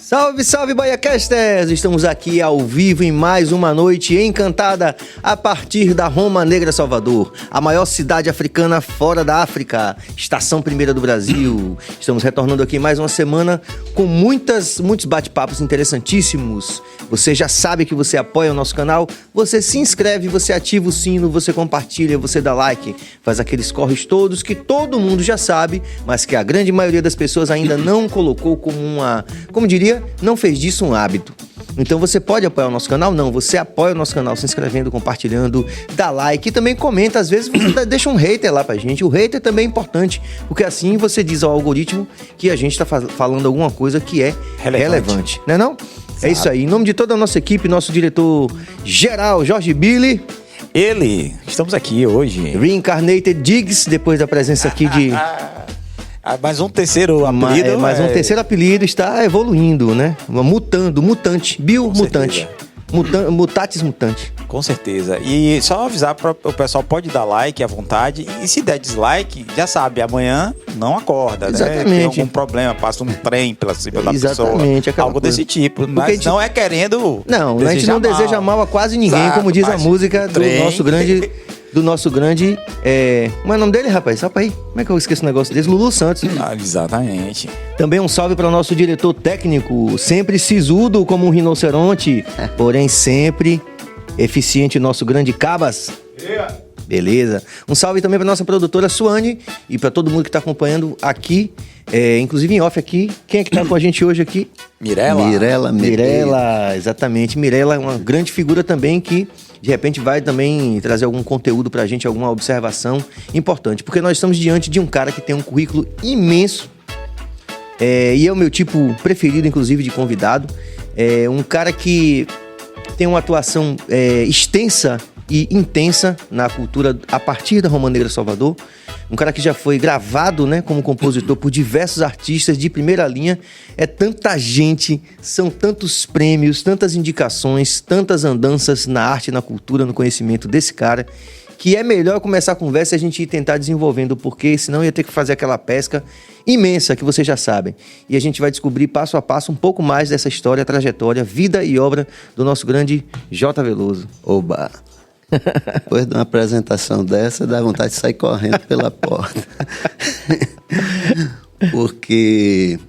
Salve, salve, BahiaCasters! Estamos aqui ao vivo em mais uma noite encantada a partir da Roma Negra, Salvador, a maior cidade africana fora da África, estação primeira do Brasil. Estamos retornando aqui mais uma semana com muitos bate-papos interessantíssimos. Você já sabe que você apoia o nosso canal, você se inscreve, você ativa o sino, você compartilha, você dá like, faz aqueles corres todos que todo mundo já sabe, mas que a grande maioria das pessoas ainda não colocou como não fez disso um hábito. Então você pode apoiar o nosso canal? Não, você apoia o nosso canal se inscrevendo, compartilhando, dá like e também comenta. Às vezes você deixa um hater lá pra gente. O hater também é importante, porque assim você diz ao algoritmo que a gente tá falando alguma coisa que é relevante. Não é não? É isso aí. Em nome de toda a nossa equipe, nosso diretor geral, Jorge Billy. Estamos aqui hoje. Reincarnated Diggs, depois da presença aqui de... Mais um terceiro apelido. Mais um terceiro apelido está evoluindo, né? Mutante, biomutante. Mutatis mutante. Com certeza. E só avisar para o pessoal, pode dar like à vontade. E se der dislike, já sabe, amanhã não acorda, exatamente, né? Tem algum problema, passa um trem pela cima da pessoa. Algo desse tipo. Mas gente... não é querendo. Não, a gente não deseja mal a quase ninguém, exato, como diz a música do nosso grande. Como é o nome dele, rapaz? Só pra aí. Como é que eu esqueço o negócio desse? Lulu Santos. Exatamente. Também um salve para o nosso diretor técnico, sempre sisudo como um rinoceronte, porém sempre eficiente, nosso grande Cabas. Beleza. Um salve também para nossa produtora Suane e para todo mundo que está acompanhando aqui, inclusive em off aqui. Quem é que tá com a gente hoje aqui? Mirela, exatamente. Mirela é uma grande figura também que de repente vai também trazer algum conteúdo pra gente, alguma observação importante, porque nós estamos diante de um cara que tem um currículo imenso, e é o meu tipo preferido, inclusive, de convidado. Um cara que tem uma atuação extensa e intensa na cultura a partir da Roma Negra Salvador. Um cara que já foi gravado, né, como compositor por diversos artistas de primeira linha. É tanta gente, são tantos prêmios, tantas indicações, tantas andanças na arte, na cultura, no conhecimento desse cara, que é melhor começar a conversa e a gente ir tentar desenvolvendo, porque senão ia ter que fazer aquela pesca imensa que vocês já sabem. E a gente vai descobrir passo a passo um pouco mais dessa história, trajetória, vida e obra do nosso grande J. Veloso. Oba! Depois de uma apresentação dessa, dá vontade de sair correndo pela porta. Porque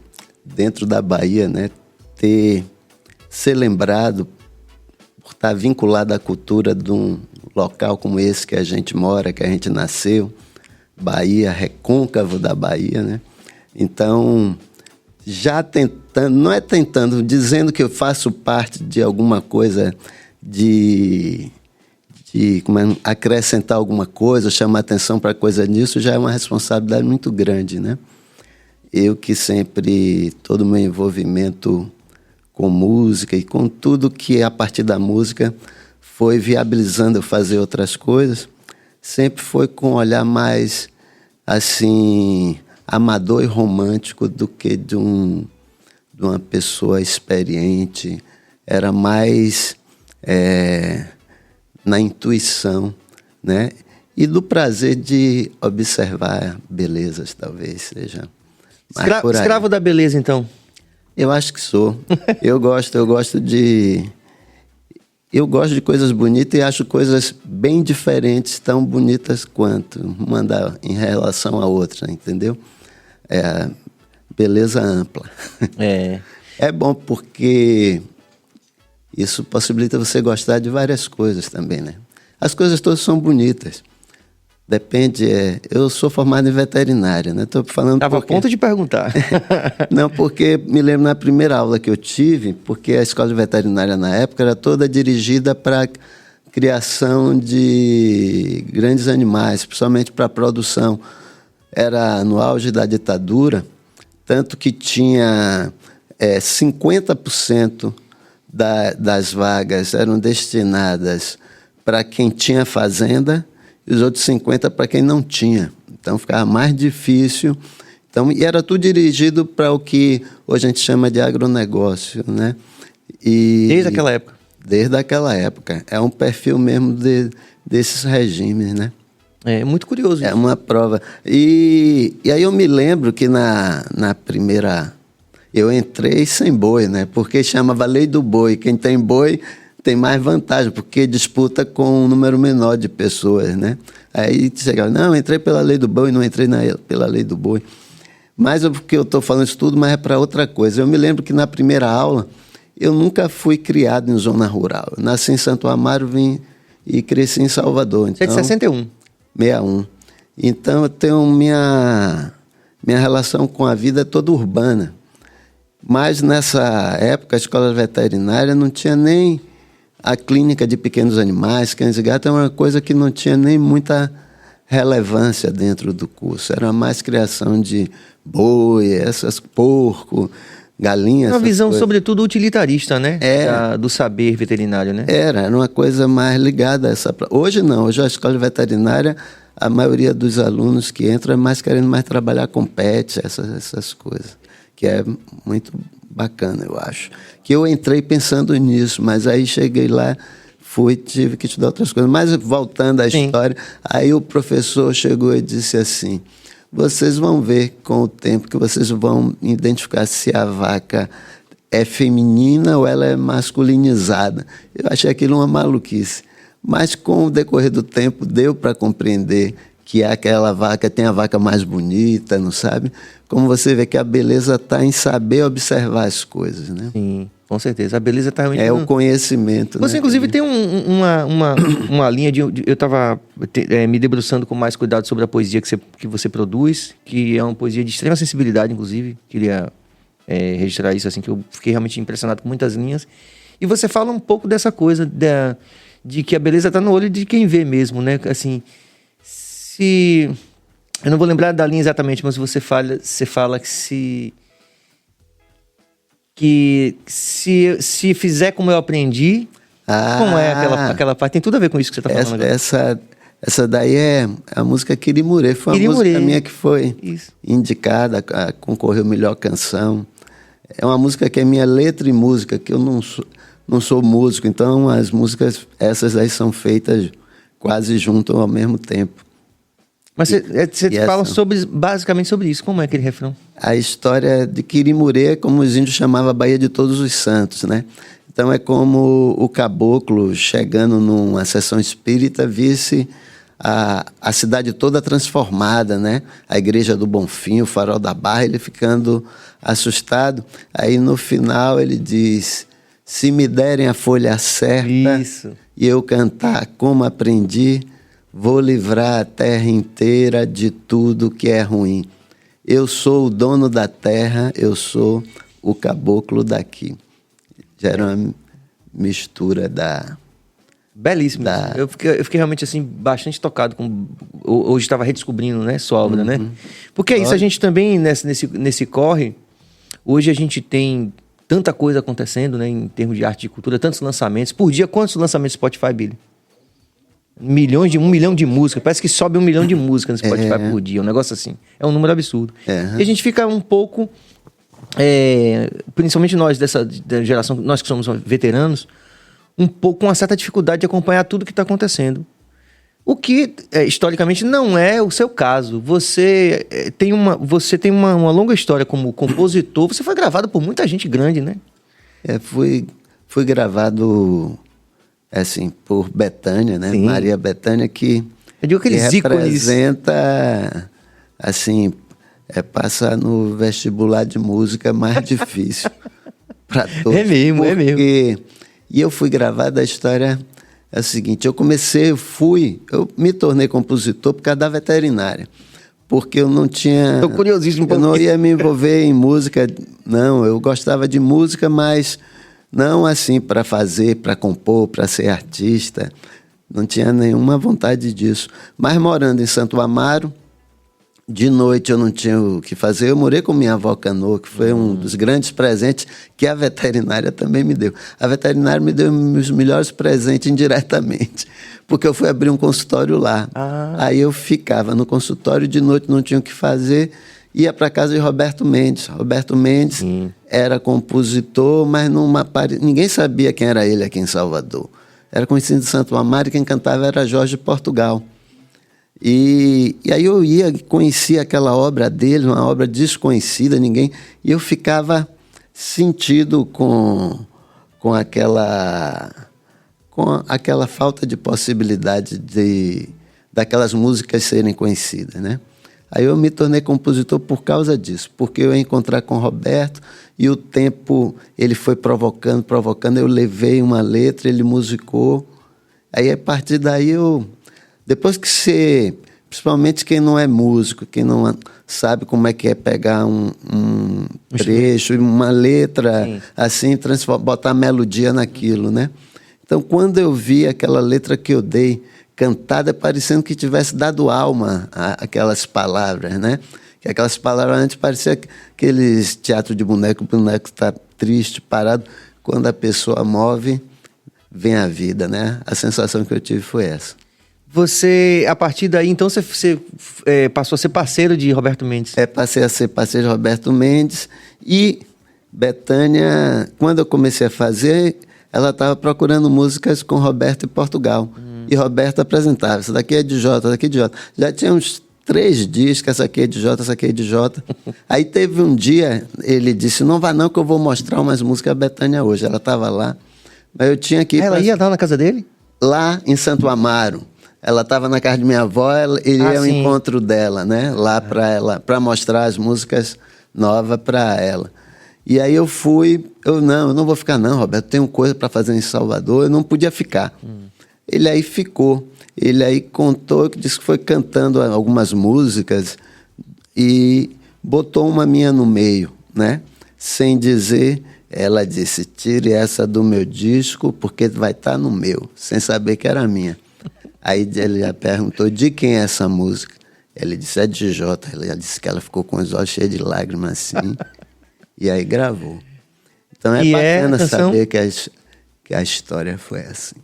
dentro da Bahia, né, ser lembrado por estar vinculado à cultura de um local como esse que a gente mora, que a gente nasceu, Bahia, recôncavo da Bahia, né? Então, já tentando, dizendo que eu faço parte de alguma coisa de acrescentar alguma coisa, chamar atenção para coisa nisso, já é uma responsabilidade muito grande, né? Eu que sempre, todo o meu envolvimento com música e com tudo que a partir da música foi viabilizando eu fazer outras coisas, sempre foi com um olhar mais, assim, amador e romântico do que de uma pessoa experiente. Era mais... na intuição, né? E do prazer de observar belezas, talvez seja. Escravo da beleza, então? Eu acho que sou. Eu gosto de coisas bonitas e acho coisas bem diferentes, tão bonitas quanto uma em relação à outra, entendeu? Beleza ampla. É bom porque isso possibilita você gostar de várias coisas também, né? As coisas todas são bonitas. Depende, eu sou formado em veterinária, né? Estou falando Estava a ponto de perguntar. Não, porque me lembro na primeira aula que eu tive, porque a escola de veterinária na época era toda dirigida para criação de grandes animais, principalmente para produção. Era no auge da ditadura, tanto que tinha 50% das vagas eram destinadas para quem tinha fazenda e os outros 50% para quem não tinha. Então ficava mais difícil. Então, e era tudo dirigido para o que hoje a gente chama de agronegócio, né? Desde aquela época? Desde aquela época. É um perfil mesmo desses regimes, né? É muito curioso isso. É uma prova. E aí eu me lembro que na primeira... Eu entrei sem boi, né? Porque chamava Lei do Boi. Quem tem boi tem mais vantagem, porque disputa com um número menor de pessoas, né? Aí chegava, não, entrei pela Lei do Boi, não entrei pela Lei do Boi. Mas porque eu estou falando isso tudo, mas é para outra coisa. Eu me lembro que na primeira aula, eu nunca fui criado em zona rural. Eu nasci em Santo Amaro, vim e cresci em Salvador. Você é de 61? 61. Então, eu tenho minha relação com a vida toda urbana. Mas, nessa época, a escola veterinária não tinha nem a clínica de pequenos animais, cães e gatos, é uma coisa que não tinha nem muita relevância dentro do curso. Era mais criação de boi, porco, galinha. Uma visão, coisas. sobretudo, utilitarista, né? Do saber veterinário, né? Era uma coisa mais ligada a essa... Hoje não, hoje a escola veterinária, a maioria dos alunos que entram é mais querendo mais trabalhar com pet, essas coisas, que é muito bacana, eu acho. Que eu entrei pensando nisso, mas aí cheguei lá, tive que estudar outras coisas. Mas voltando à história, aí o professor chegou e disse assim, vocês vão ver com o tempo que vocês vão identificar se a vaca é feminina ou ela é masculinizada. Eu achei aquilo uma maluquice. Mas com o decorrer do tempo deu para compreender que aquela vaca tem a vaca mais bonita, não sabe? Como você vê que a beleza está em saber observar as coisas, né? Sim, com certeza. A beleza está realmente... o conhecimento. Você, né? inclusive, tem uma linha de... Eu estava me debruçando com mais cuidado sobre a poesia que você produz, que é uma poesia de extrema sensibilidade, inclusive. Queria registrar isso, assim, que eu fiquei realmente impressionado com muitas linhas. E você fala um pouco dessa coisa de que a beleza está no olho de quem vê mesmo, né? Assim, eu não vou lembrar da linha exatamente, mas você fala que se fizer como eu aprendi, como é aquela parte? Tem tudo a ver com isso que você está falando agora. Essa daí é a música Quirimurê. Foi uma música minha que foi indicada, concorreu melhor canção. É uma música que é minha letra e música, que eu não sou músico, então as músicas, essas aí são feitas quase junto ao mesmo tempo. Mas você fala basicamente sobre isso. Como é aquele refrão? A história de Quirimurê é como os índios chamavam a Baía de Todos os Santos, né? Então é como o caboclo chegando numa sessão espírita visse a cidade toda transformada, né? A igreja do Bonfim, o farol da Barra, ele ficando assustado. Aí no final ele diz, se me derem a folha certa e eu cantar como aprendi, vou livrar a terra inteira de tudo que é ruim. Eu sou o dono da terra, eu sou o caboclo daqui. Já era uma mistura da... Belíssimo. Eu fiquei realmente assim, bastante tocado com... Hoje estava redescobrindo, né, sua obra, né? Porque é isso, a gente também, nesse corre, hoje a gente tem tanta coisa acontecendo, né, em termos de arte e cultura, tantos lançamentos. Por dia, quantos lançamentos Spotify, Billy? 1 milhão de músicas, parece que sobe 1 milhão de músicas no Spotify por dia, um negócio assim. É um número absurdo. E a gente fica um pouco, principalmente nós da geração, nós que somos veteranos, um pouco com uma certa dificuldade de acompanhar tudo que está acontecendo. O que, historicamente, não é o seu caso. Você tem uma longa história como compositor, você foi gravado por muita gente grande, né? Fui gravado... assim, por Bethânia, né? Sim. Maria Bethânia, que representa, assim, passar no vestibular de música mais difícil para todos. É mesmo. E eu fui gravado, a história é a seguinte, eu me tornei compositor por causa da veterinária, porque eu não tinha... Tô curiosíssimo. Eu não ia me envolver em música, não, eu gostava de música, mas... não assim para fazer, para compor, para ser artista. Não tinha nenhuma vontade disso. Mas morando em Santo Amaro, de noite eu não tinha o que fazer. Eu morei com minha avó Canoa, que foi um dos grandes presentes que a veterinária também me deu. A veterinária me deu os melhores presentes indiretamente, porque eu fui abrir um consultório lá. Aí eu ficava no consultório, de noite não tinha o que fazer, ia para casa de Roberto Mendes. Roberto Mendes era compositor, mas ninguém sabia quem era ele aqui em Salvador. Era conhecido de Santo Amaro e quem cantava era Jorge Portugal. E aí eu conhecia aquela obra dele, uma obra desconhecida, e eu ficava sentido com aquela falta de possibilidade daquelas músicas serem conhecidas, né? Aí eu me tornei compositor por causa disso, porque eu ia encontrar com o Roberto e o tempo ele foi provocando, eu levei uma letra, ele musicou. Aí a partir daí depois que você, principalmente quem não é músico, quem não sabe como é que é pegar um trecho, uma letra, sim, assim, botar melodia naquilo, né? Então, quando eu vi aquela letra que eu dei cantada, parecendo que tivesse dado alma àquelas palavras, né? Que aquelas palavras antes pareciam aqueles teatro de boneco, o boneco está triste, parado. Quando a pessoa move, vem a vida, né? A sensação que eu tive foi essa. Você, a partir daí, então, você passou a ser parceiro de Roberto Mendes? Passei a ser parceiro de Roberto Mendes. E Bethânia, quando eu comecei a fazer, ela estava procurando músicas com Roberto em Portugal. E Roberto apresentava, essa daqui é de Jota, essa daqui é de Jota. Já tinha uns 3 discos, essa aqui é de Jota, essa aqui é de Jota. Aí teve um dia, ele disse, não vá não que eu vou mostrar umas músicas da Bethânia hoje. Ela estava lá, mas eu tinha que ir... Ela ia lá na casa dele? Lá em Santo Amaro. Ela estava na casa de minha avó, ele ia ao encontro dela, né? Lá para ela, para mostrar as músicas novas para ela. E aí eu fui, eu não vou ficar não, Roberto, tenho coisa para fazer em Salvador, eu não podia ficar. Ele aí ficou, ele aí contou, que disse que foi cantando algumas músicas e botou uma minha no meio, né? Sem dizer, ela disse, tire essa do meu disco porque vai estar no meu, sem saber que era minha. Aí ele já perguntou, de quem é essa música? Ele disse, é de Jota. Ela disse que ela ficou com os olhos cheios de lágrimas assim, e aí gravou. Então é bacana saber que a história foi assim.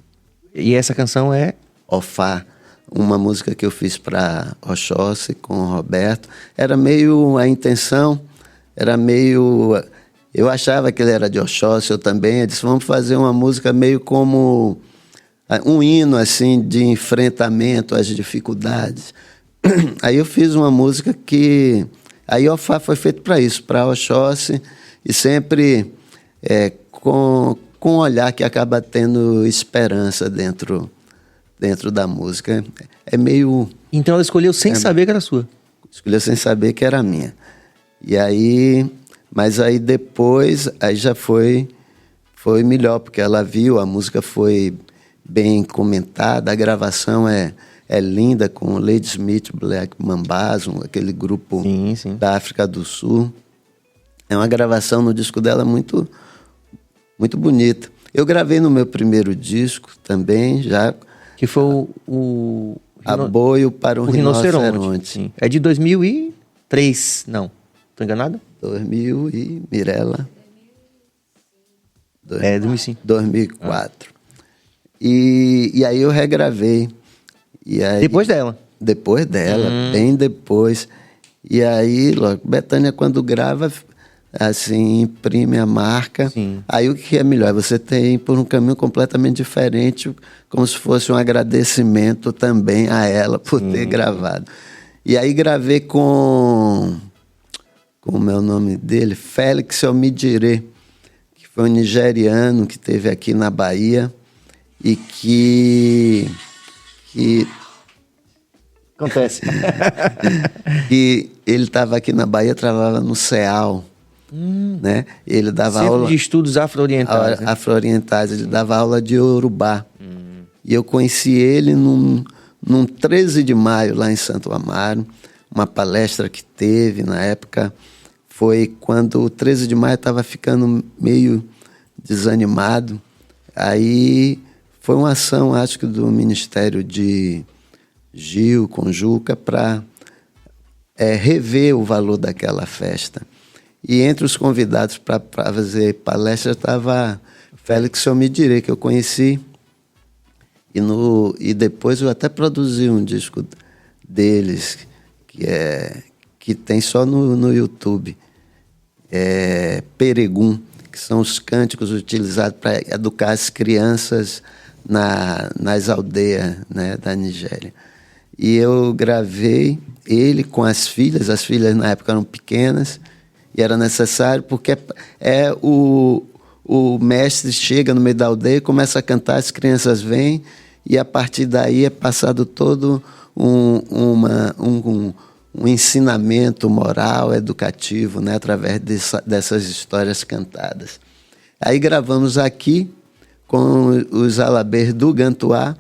E essa canção é? Ofá, uma música que eu fiz para Oxóssi com o Roberto. Era meio, a intenção era meio... Eu achava que ele era de Oxóssi, eu também. Eu disse, vamos fazer uma música meio como um hino, assim, de enfrentamento às dificuldades. Aí eu fiz uma música que... Aí Ofá foi feito para isso, para Oxóssi, e sempre com um olhar que acaba tendo esperança dentro da música. É meio... Então ela escolheu sem saber que era sua? Escolheu sem saber que era minha. E aí... Mas aí depois, aí já foi melhor, porque ela viu, a música foi bem comentada, a gravação é linda, com Lady Smith, Black Mambazo, aquele grupo sim. Da África do Sul. É uma gravação no disco dela muito, muito bonita. Eu gravei no meu primeiro disco também, já... Que foi o Aboio para um Rinoceronte. Sim. É de 2003, não. Tô enganado? 2000 e Mirella. 2005. 2004. E aí eu regravei. E aí, depois dela? Depois dela, bem depois. E aí, logo, Bethânia, quando grava, assim, imprime a marca. Sim. Aí o que é melhor? Você tem por um caminho completamente diferente, como se fosse um agradecimento também a ela por ter gravado. E aí gravei com... Como é o nome dele? Félix Omidire, que foi um nigeriano que esteve aqui na Bahia e que acontece. Que ele estava aqui na Bahia, trabalhava no CEAL, né? Ele dava Centro aula de Estudos Afro-Orientais. Afro-Orientais, ele dava aula de Yorubá. E eu conheci ele num 13 de maio, lá em Santo Amaro, uma palestra que teve na época. Foi quando o 13 de maio estava ficando meio desanimado. Aí foi uma ação, acho que do Ministério de Gil, com Juca, para rever o valor daquela festa. E entre os convidados para fazer palestra estava Félix Omidire, que eu conheci. E depois eu até produzi um disco deles, que tem só no YouTube. Peregum, que são os cânticos utilizados para educar as crianças nas aldeias, né, da Nigéria. E eu gravei ele com as filhas na época eram pequenas, E era necessário porque o mestre chega no meio da aldeia, começa a cantar, as crianças vêm, e a partir daí é passado todo um ensinamento moral, educativo, né, através dessas histórias cantadas. Aí gravamos aqui com os alabês do Gantuá,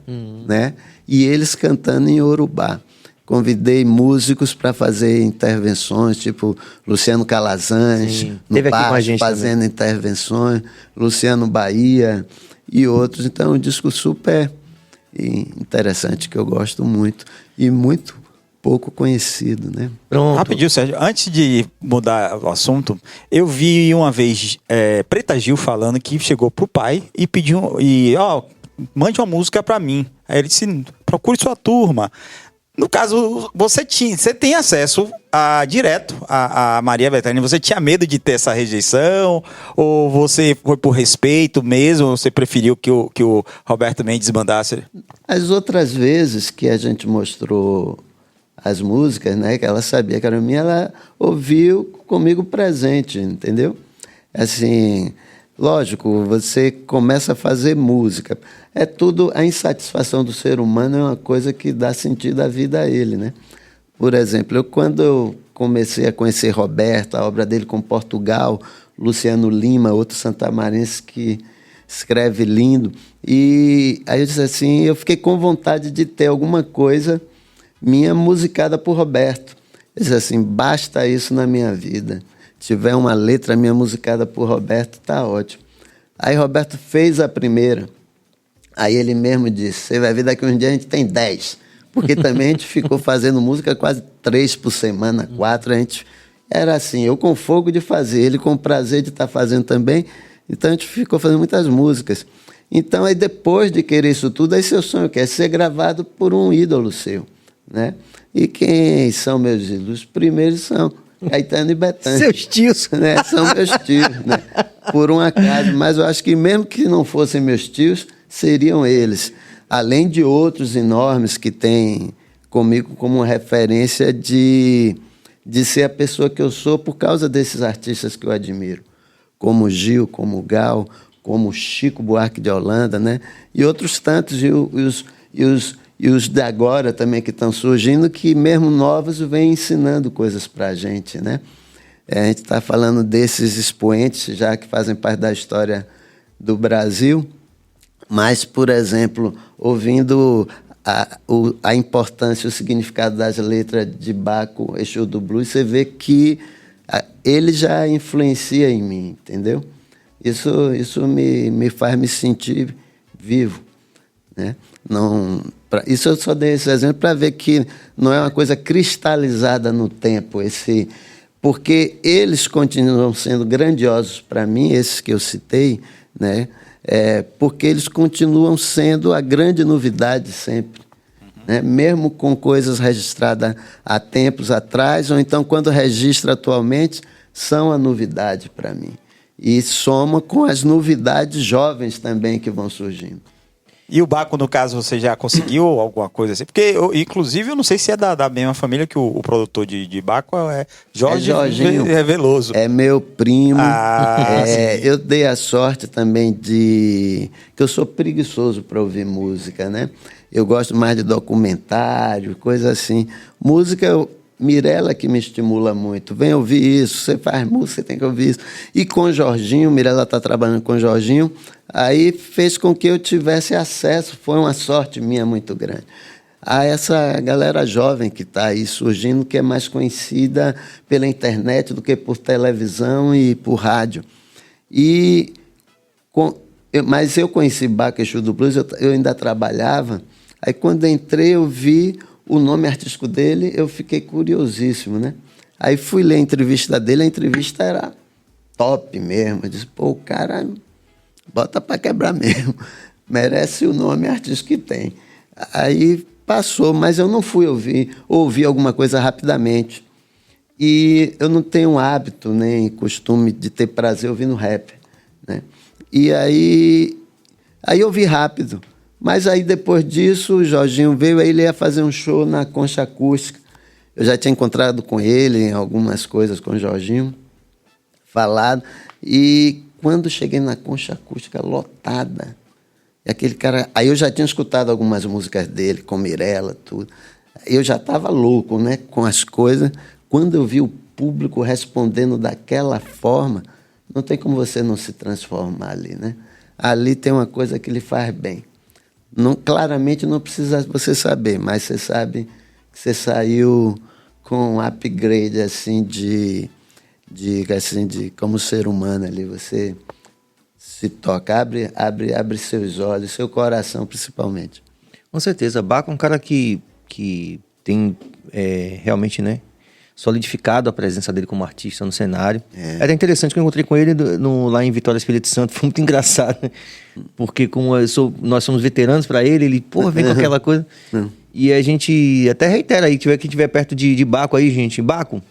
né, e eles cantando em Urubá. Convidei músicos para fazer intervenções, tipo Luciano Calazans, no baixo, fazendo também intervenções, Luciano Bahia e outros. Então, é um disco super interessante, que eu gosto muito, e muito pouco conhecido, né? Pronto. Rapidinho, Sérgio, antes de mudar o assunto, eu vi uma vez Preta Gil falando que chegou pro pai e pediu, mande uma música para mim. Aí ele disse, procure sua turma. No caso, você tem acesso direto a Maria Bethânia. Você tinha medo de ter essa rejeição? Ou você foi por respeito mesmo? Ou você preferiu que o Roberto Mendes mandasse? As outras vezes que a gente mostrou as músicas, né, que ela sabia que era minha, ela ouviu comigo presente, entendeu? Assim, lógico, você começa a fazer música. É tudo, a insatisfação do ser humano é uma coisa que dá sentido à vida a ele, né? Por exemplo, quando eu comecei a conhecer Roberto, a obra dele com Portugal, Luciano Lima, outro santamarense que escreve lindo, e aí eu disse assim, eu fiquei com vontade de ter alguma coisa minha musicada por Roberto. Eu disse assim, basta isso na minha vida. Se tiver uma letra minha musicada por Roberto, tá ótimo. Aí Roberto fez a primeira. Aí ele mesmo disse, você vai ver daqui uns dias a gente tem 10. Porque também a gente ficou fazendo música quase 3 por semana, 4. A gente era assim, eu com fogo de fazer, ele com prazer de estar fazendo também. Então a gente ficou fazendo muitas músicas. Então aí depois de querer isso tudo, aí seu sonho quer ser gravado por um ídolo seu, né? E quem são meus ídolos? Os primeiros são Caetano e Bethânia. Seus tios. Né? São meus tios, né? Por um acaso. Mas eu acho que mesmo que não fossem meus tios, seriam eles. Além de outros enormes que têm comigo como referência de ser a pessoa que eu sou por causa desses artistas que eu admiro. Como Gil, como Gal, como Chico Buarque de Holanda, né? E outros tantos, e os de agora também que estão surgindo, que mesmo novos vêm ensinando coisas para a gente, né? A gente está falando desses expoentes já que fazem parte da história do Brasil, mas, por exemplo, ouvindo a importância e o significado das letras de Baco, Exu do Blues, você vê que ele já influencia em mim, entendeu? Isso me faz me sentir vivo, né? Isso eu só dei esse exemplo para ver que não é uma coisa cristalizada no tempo, porque eles continuam sendo grandiosos para mim, esses que eu citei, né? Porque eles continuam sendo a grande novidade sempre, né? Mesmo com coisas registradas há tempos atrás, ou então quando registra atualmente, são a novidade para mim. E soma com as novidades jovens também que vão surgindo. E o Baco, no caso, você já conseguiu alguma coisa assim? Porque, inclusive, eu não sei se é da mesma família que o produtor de Baco é Jorginho Veloso. É meu primo. Eu dei a sorte também que eu sou preguiçoso para ouvir música, né? Eu gosto mais de documentário, coisa assim. Música, Mirella que me estimula muito. Vem ouvir isso, você faz música, você tem que ouvir isso. E com Jorginho, Mirella está trabalhando com Jorginho, aí fez com que eu tivesse acesso, foi uma sorte minha muito grande, a essa galera jovem que está aí surgindo, que é mais conhecida pela internet do que por televisão e por rádio. Mas eu conheci Baco Exu do Blues, eu ainda trabalhava, aí quando entrei eu vi o nome artístico dele, eu fiquei curiosíssimo, né? Aí fui ler a entrevista dele, a entrevista era top mesmo. Eu disse, pô, o cara bota para quebrar mesmo, merece o nome artístico que tem. Aí passou, mas eu não fui ouvi alguma coisa rapidamente. E eu não tenho hábito nem costume de ter prazer ouvindo rap, né? E aí eu ouvi rápido. Mas aí, depois disso, o Jorginho veio, aí ele ia fazer um show na Concha Acústica. Eu já tinha encontrado com ele em algumas coisas com o Jorginho. falado. E quando cheguei na concha acústica lotada, e aquele cara... Aí eu já tinha escutado algumas músicas dele, com Mirella, tudo. Eu já estava louco, né, com as coisas. Quando eu vi o público respondendo daquela forma, não tem como você não se transformar ali, né? Ali tem uma coisa que lhe faz bem. Não, claramente não precisa você saber, mas você sabe que você saiu com um upgrade assim de como ser humano ali. Você se toca, abre seus olhos, seu coração principalmente. Com certeza. Baco é um cara que tem realmente, né, solidificado a presença dele como artista no cenário. Era interessante que eu encontrei com ele lá em Vitória, Espírito Santo. Foi muito engraçado, né? Porque como nós somos veteranos para ele, pô, vem com aquela coisa. E a gente até reitera aí, quem tiver perto de Baco aí, gente. Baco,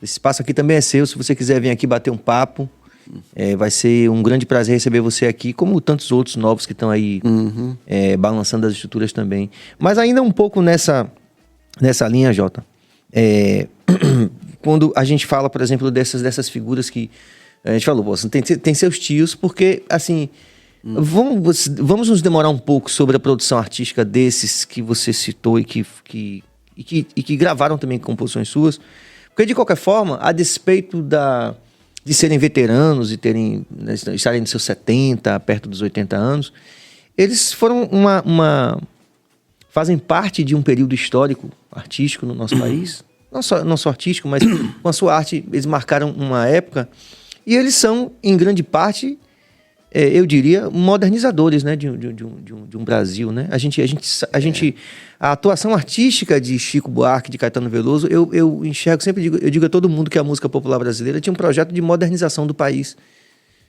esse espaço aqui também é seu. Se você quiser vir aqui bater um papo, vai ser um grande prazer receber você aqui, como tantos outros novos que estão aí balançando as estruturas também. Mas ainda um pouco nessa linha, Jota. Quando a gente fala, por exemplo, dessas figuras que a gente falou, você tem seus tios, porque assim, vamos nos demorar um pouco sobre a produção artística desses que você citou e que gravaram também composições suas, porque de qualquer forma, a despeito de serem veteranos e estarem nos seus 70, perto dos 80 anos, eles foram fazem parte de um período histórico artístico no nosso país. Não só artístico, mas com a sua arte eles marcaram uma época, e eles são, em grande parte, eu diria, modernizadores, né, de um Brasil, né? A atuação artística de Chico Buarque, de Caetano Veloso, eu enxergo, sempre digo a todo mundo que a música popular brasileira tinha um projeto de modernização do país.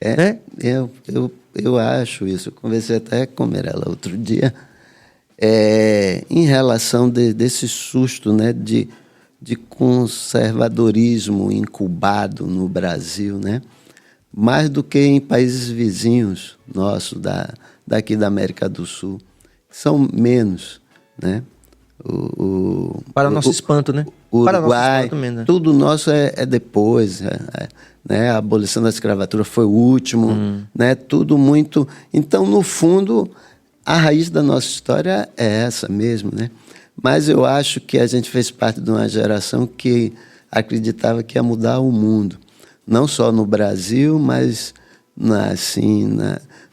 Né? Eu acho isso. Eu conversei até com Mirella outro dia, em relação desse susto, né, de conservadorismo incubado no Brasil, né? Mais do que em países vizinhos nossos, daqui da América do Sul, são menos, né? Para nosso espanto, né? Uruguai, para nosso espanto mesmo, né? Tudo nosso é depois, né? A abolição da escravatura foi o último, né? Tudo muito... Então, no fundo, a raiz da nossa história é essa mesmo, né? Mas eu acho que a gente fez parte de uma geração que acreditava que ia mudar o mundo. Não só no Brasil, mas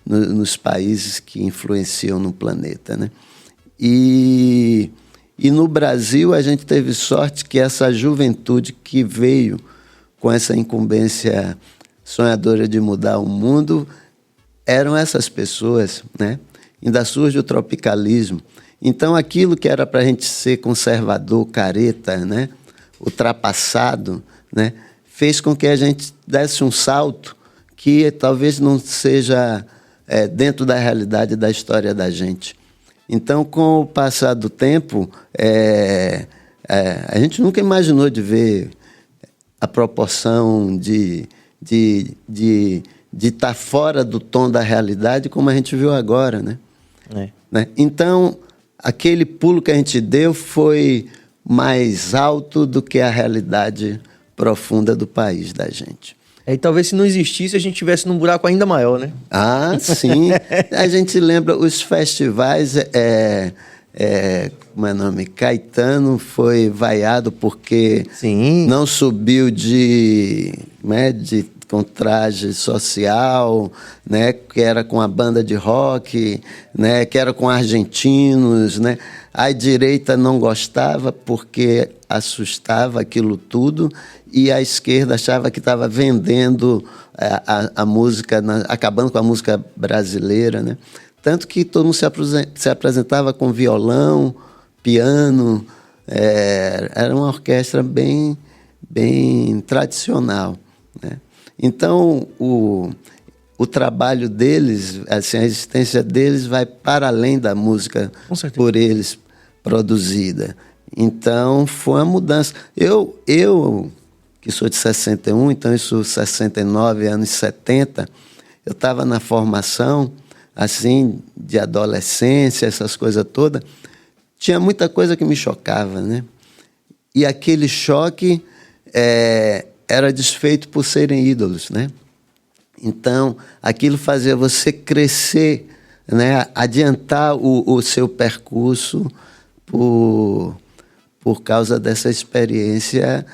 nos países que influenciam no planeta, né? E no Brasil a gente teve sorte que essa juventude que veio com essa incumbência sonhadora de mudar o mundo eram essas pessoas, né? Ainda surge o tropicalismo. Então, aquilo que era para a gente ser conservador, careta, né, ultrapassado, né, fez com que a gente desse um salto que talvez não seja dentro da realidade da história da gente. Então, com o passar do tempo, a gente nunca imaginou de ver a proporção de estar fora do tom da realidade como a gente viu agora, né? Né? Então, aquele pulo que a gente deu foi mais alto do que a realidade profunda do país da gente. E talvez se não existisse, a gente estivesse num buraco ainda maior, né? Ah, sim. A gente lembra os festivais, como é o nome? Caetano foi vaiado porque não subiu com traje social, né, que era com a banda de rock, né, que era com argentinos, né. A direita não gostava porque assustava aquilo tudo, e a esquerda achava que estava vendendo a música, acabando com a música brasileira, né. Tanto que todo mundo se apresentava com violão, piano, era uma orquestra bem tradicional, né. Então, o trabalho deles, assim, a existência deles vai para além da música por eles produzida. Então, foi uma mudança. Eu que sou de 61, então isso 69, anos 70, eu estava na formação, assim, de adolescência, essas coisas todas. Tinha muita coisa que me chocava, né? E aquele choque... era desfeito por serem ídolos, né? Então, aquilo fazia você crescer, né? Adiantar o seu percurso por causa dessa experiência,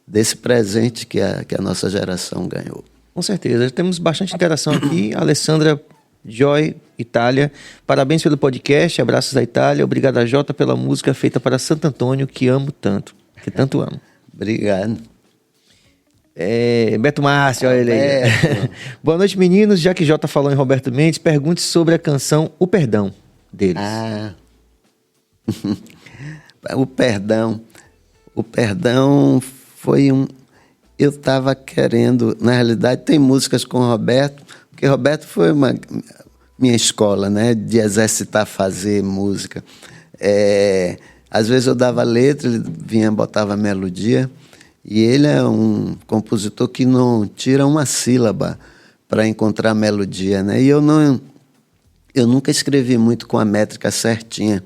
desse presente que a nossa geração ganhou. Com certeza. Temos bastante interação aqui. Alessandra Joy, Itália. Parabéns pelo podcast. Abraços da Itália. Obrigado a Jota pela música feita para Santo Antônio, que amo tanto. Que tanto amo. Obrigado. Beto Márcio, olha ele aí. Boa noite, meninos. Já que Jota falou em Roberto Mendes, pergunte sobre a canção O Perdão deles. O Perdão foi um... Eu estava querendo... Na realidade, tem músicas com o Roberto, porque Roberto foi minha escola, né? De exercitar, fazer música. Às vezes eu dava letra, ele vinha, botava melodia, e ele é um compositor que não tira uma sílaba para encontrar melodia, né? E eu nunca escrevi muito com a métrica certinha,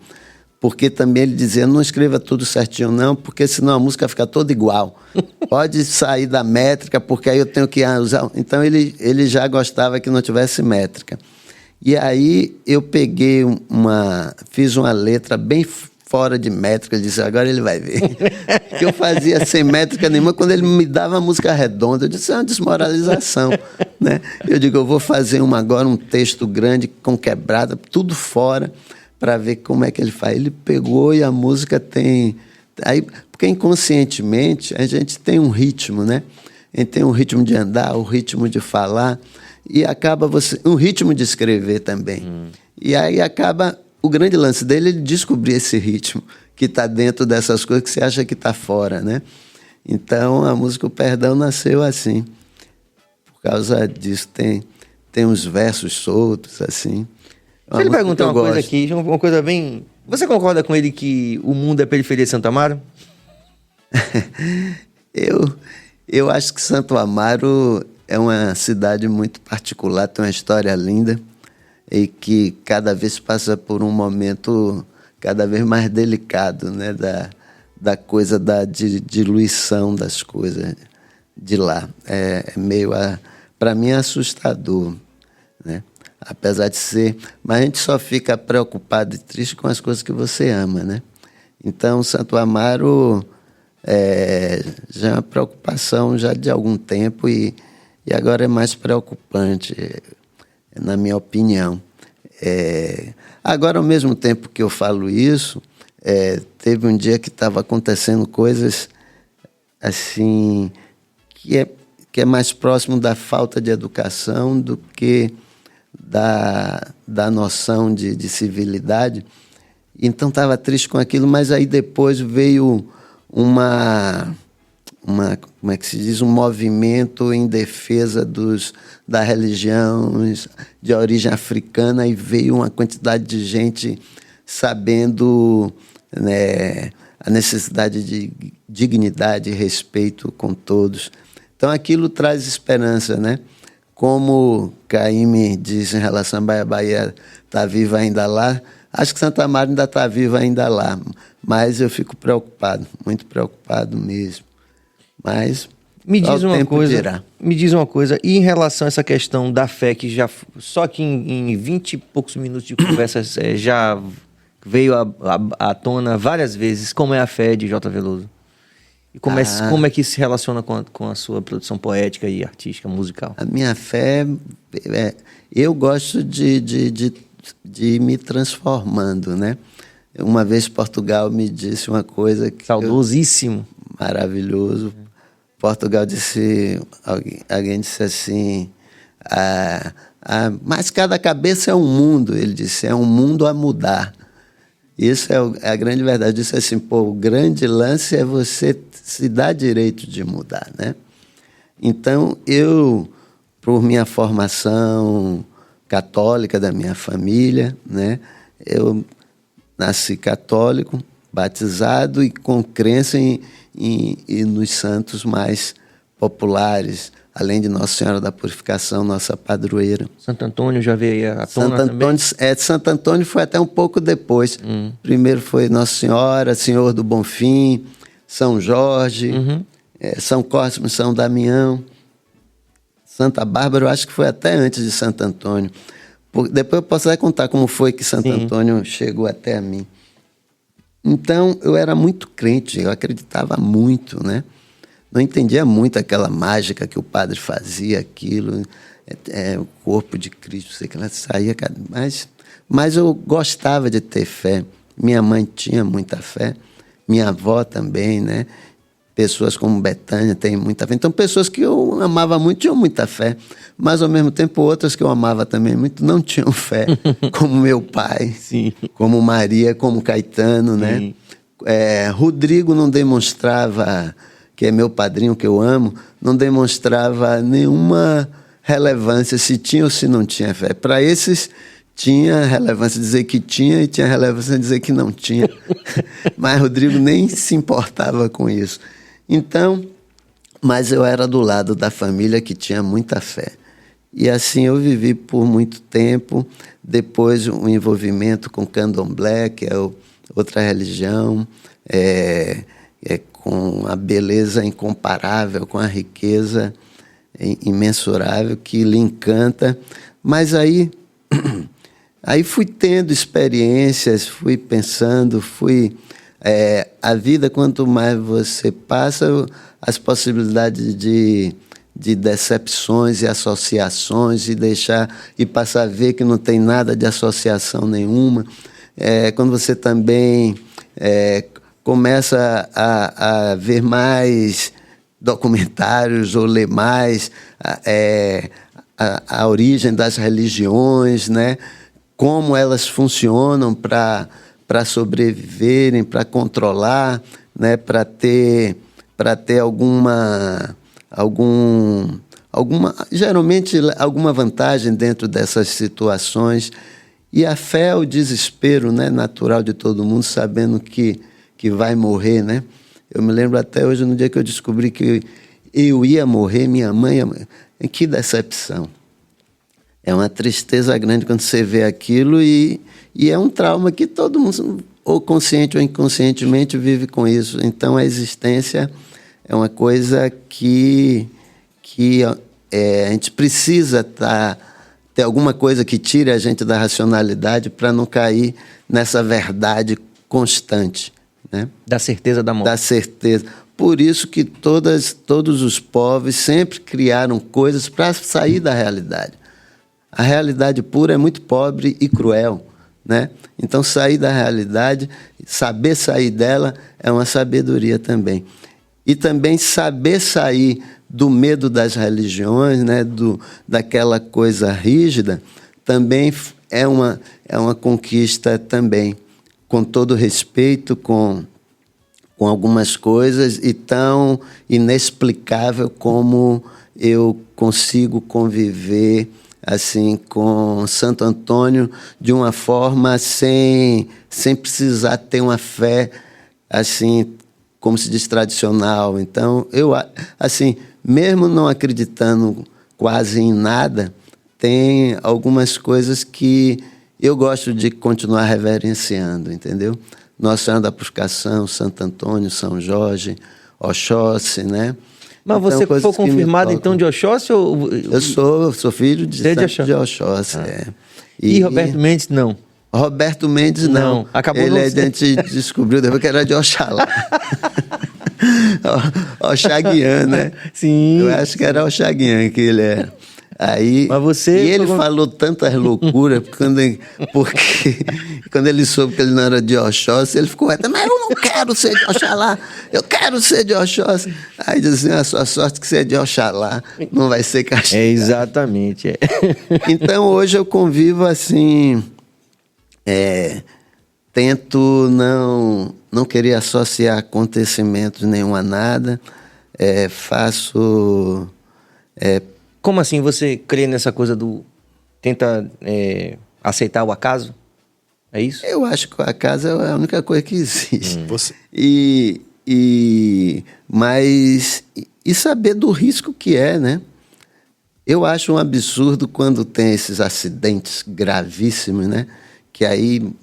porque também ele dizia, não escreva tudo certinho não, porque senão a música fica toda igual. Pode sair da métrica, porque aí eu tenho que usar... Então ele já gostava que não tivesse métrica. E aí eu fiz uma letra bem fora de métrica, ele disse, agora ele vai ver. Que eu fazia sem métrica nenhuma, quando ele me dava a música redonda, eu disse, é uma desmoralização. Né? Eu digo, eu vou fazer agora um texto grande, com quebrada, tudo fora, para ver como é que ele faz. Ele pegou e a música tem... Aí, porque inconscientemente a gente tem um ritmo, né? A gente tem um ritmo de andar, um ritmo de falar, e acaba um ritmo de escrever também. E aí acaba... O grande lance dele é ele descobrir esse ritmo que está dentro dessas coisas que você acha que está fora, né? Então, a música O Perdão nasceu assim. Por causa disso, tem uns versos soltos, assim. Deixa eu lhe perguntar uma coisa aqui, uma coisa bem... Você concorda com ele que o mundo é periferia de Santo Amaro? Eu acho que Santo Amaro é uma cidade muito particular, tem uma história linda e que cada vez passa por um momento cada vez mais delicado, né? Da coisa da diluição das coisas de lá. É meio, para mim, assustador, né? Apesar de ser... Mas a gente só fica preocupado e triste com as coisas que você ama, né? Então, Santo Amaro já é uma preocupação já de algum tempo e agora é mais preocupante, na minha opinião. Agora, ao mesmo tempo que eu falo isso, teve um dia que estava acontecendo coisas assim que é mais próximo da falta de educação do que da noção de civilidade. Então estava triste com aquilo, mas aí depois veio como é que se diz, um movimento em defesa da religião de origem africana, e veio uma quantidade de gente sabendo, né, a necessidade de dignidade e respeito com todos. Então aquilo traz esperança, né? Como Caíme diz em relação a Bahia está viva ainda lá, acho que Santa Amaro ainda está viva ainda lá, mas eu fico preocupado, muito preocupado mesmo. Mas me diz uma coisa, e em relação a essa questão da fé, que já só que em 20 e poucos minutos de conversa já veio à tona várias vezes, como é a fé de J. Veloso? E como é que se relaciona com a sua produção poética e artística, musical? A minha fé, eu gosto de ir me transformando, né? Uma vez Portugal me disse uma coisa que... Saudosíssimo. Maravilhoso. Portugal disse... Alguém disse assim... mas cada cabeça é um mundo. Ele disse, é um mundo a mudar. Isso é a grande verdade. Eu disse assim, o grande lance é você se dar direito de mudar, né? Então, eu, por minha formação católica da minha família, né? Eu nasci católico, batizado e com crença nos santos mais populares, além de Nossa Senhora da Purificação, nossa padroeira. Santo Antônio já veio à tona também? Santo Antônio foi até um pouco depois. Primeiro foi Nossa Senhora, Senhor do Bonfim, São Jorge. São Cosme, São Damião, Santa Bárbara, eu acho que foi até antes de Santo Antônio. Depois eu posso até contar como foi que Santo Antônio chegou até a mim. Então, eu era muito crente, eu acreditava muito, né? Não entendia muito aquela mágica que o padre fazia, aquilo, o corpo de Cristo, sei que ela saía, mas eu gostava de ter fé. Minha mãe tinha muita fé, minha avó também, né? Pessoas como Betânia têm muita fé. Então, pessoas que eu amava muito tinham muita fé, mas, ao mesmo tempo, outras que eu amava também muito não tinham fé, como meu pai, como Maria, como Caetano, né? Rodrigo não demonstrava, que é meu padrinho, que eu amo, não demonstrava nenhuma relevância se tinha ou se não tinha fé. Para esses, tinha relevância dizer que tinha e tinha relevância dizer que não tinha. Mas Rodrigo nem se importava com isso. Então, mas eu era do lado da família que tinha muita fé. E assim eu vivi por muito tempo. Depois o envolvimento com Candomblé, que é outra religião, com a beleza incomparável, com a riqueza imensurável que lhe encanta. Mas aí fui tendo experiências, fui pensando, a vida, quanto mais você passa, as possibilidades de decepções e associações e passar a ver que não tem nada de associação nenhuma. Quando você também começa a ver mais documentários ou ler mais a origem das religiões, né? Como elas funcionam para sobreviverem, para controlar, né? Para ter geralmente alguma vantagem dentro dessas situações. E a fé é o desespero, né, natural de todo mundo, sabendo que vai morrer, né? Eu me lembro até hoje, no dia que eu descobri que eu ia morrer, minha mãe ia morrer. Que decepção. É uma tristeza grande quando você vê aquilo e é um trauma que todo mundo, ou consciente ou inconscientemente, vive com isso. Então, a existência é uma coisa que a gente precisa ter alguma coisa que tire a gente da racionalidade para não cair nessa verdade constante, né? Da certeza da morte. Da certeza. Por isso que todos os povos sempre criaram coisas para sair da realidade. A realidade pura é muito pobre e cruel, né? Então, sair da realidade, saber sair dela, é uma sabedoria também. E também saber sair do medo das religiões, né? Daquela coisa rígida, também é uma conquista também, com todo respeito, com algumas coisas, e tão inexplicável como eu consigo conviver assim com Santo Antônio de uma forma sem precisar ter uma fé assim, como se diz, tradicional. Então, eu assim, mesmo não acreditando quase em nada, tem algumas coisas que eu gosto de continuar reverenciando, entendeu? Nossa Senhora da Purificação, Santo Antônio, São Jorge, Oxóssi, né? Mas então, você foi confirmado, então, de Oxóssi? Ou... Eu sou filho de Santo de Oxóssi, E Roberto Mendes, não? Roberto Mendes, não. Acabou a gente descobriu depois que era de Oxalá. Oxaguian, né? Sim. Eu acho que era Oxaguian que ele era. Aí, mas você e ele falou tantas loucuras, porque quando ele soube que ele não era de Oxóssi, ele ficou, mas eu não quero ser de Oxalá, eu quero ser de Oxóssi. Aí diz assim, a sua sorte que você é de Oxalá, não vai ser castigado. Exatamente. Então, hoje eu convivo assim, tento não querer associar acontecimentos nenhum a nada, faço... Como assim você crê nessa coisa tenta aceitar o acaso? É isso? Eu acho que o acaso é a única coisa que existe. Você... Mas saber do risco que é, né? Eu acho um absurdo quando tem esses acidentes gravíssimos, né? Que aí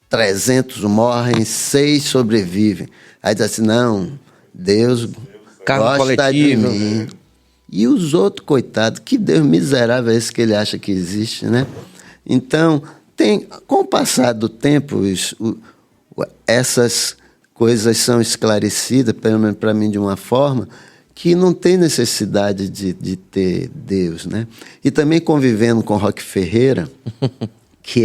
300 morrem, 6 sobrevivem. Aí diz assim, não, Deus Cargo gosta coletivo. de mim. E os outros, coitados, que Deus miserável é esse que ele acha que existe, né? Então, com o passar do tempo, essas coisas são esclarecidas, pelo menos para mim, de uma forma que não tem necessidade de ter Deus, né? E também convivendo com Roque Ferreira, que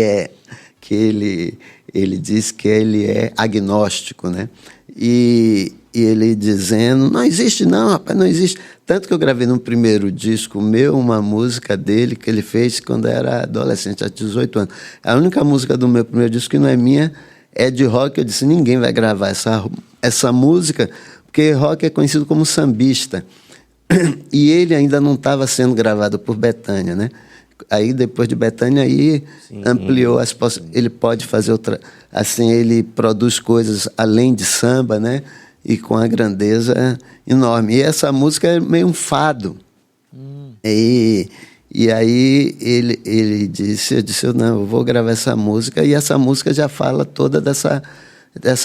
ele diz que ele é agnóstico, né? E ele dizendo, não existe não, rapaz, não existe. Tanto que eu gravei no primeiro disco meu uma música dele que ele fez quando era adolescente, há 18 anos. A única música do meu primeiro disco que não é minha é de rock. Eu disse, ninguém vai gravar essa música, porque rock é conhecido como sambista. E ele ainda não estava sendo gravado por Bethânia, né? Aí, depois de Bethânia, aí ampliou as possibilidades. Ele pode fazer outra... Assim, ele produz coisas além de samba, né? E com a grandeza enorme. E essa música é meio um fado. E aí ele disse, não, eu vou gravar essa música. E essa música já fala toda dessa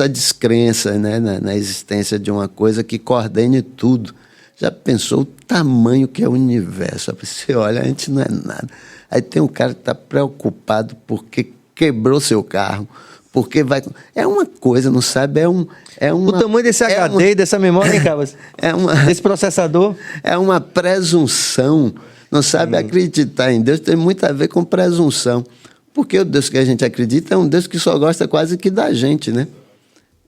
descrença, né? Na existência de uma coisa que coordene tudo. Já pensou o tamanho que é o universo? Você olha, a gente não é nada. Aí tem um cara que está preocupado porque quebrou seu carro, porque vai... É uma coisa, não sabe? O tamanho desse HD e dessa memória, hein, Cabas? Desse processador? É uma presunção. Não sabe acreditar em Deus, tem muito a ver com presunção. Porque o Deus que a gente acredita é um Deus que só gosta quase que da gente, né?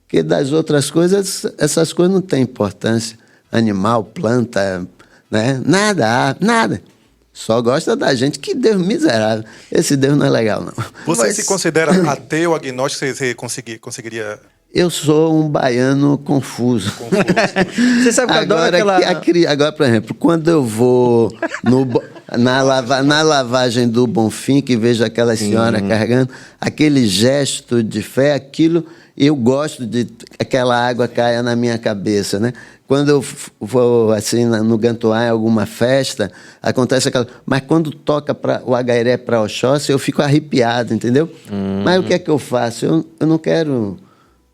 Porque das outras coisas, essas coisas não têm importância. Animal, planta, né? Nada. Só gosta da gente. Que Deus miserável. Esse Deus não é legal, não. Você se considera ateu, agnóstico? Você conseguiria... Eu sou um baiano confuso. Você sabe que eu adoro aquela... Agora, por exemplo, quando eu vou na lavagem do Bonfim, que vejo aquela senhora carregando, aquele gesto de fé, aquilo... Eu gosto de aquela água caia na minha cabeça, né? Quando eu vou assim no Gantuá, em alguma festa, acontece aquela... Mas quando toca o Agairé para Oxóssi, eu fico arrepiado, entendeu? Mas o que é que eu faço? Eu não quero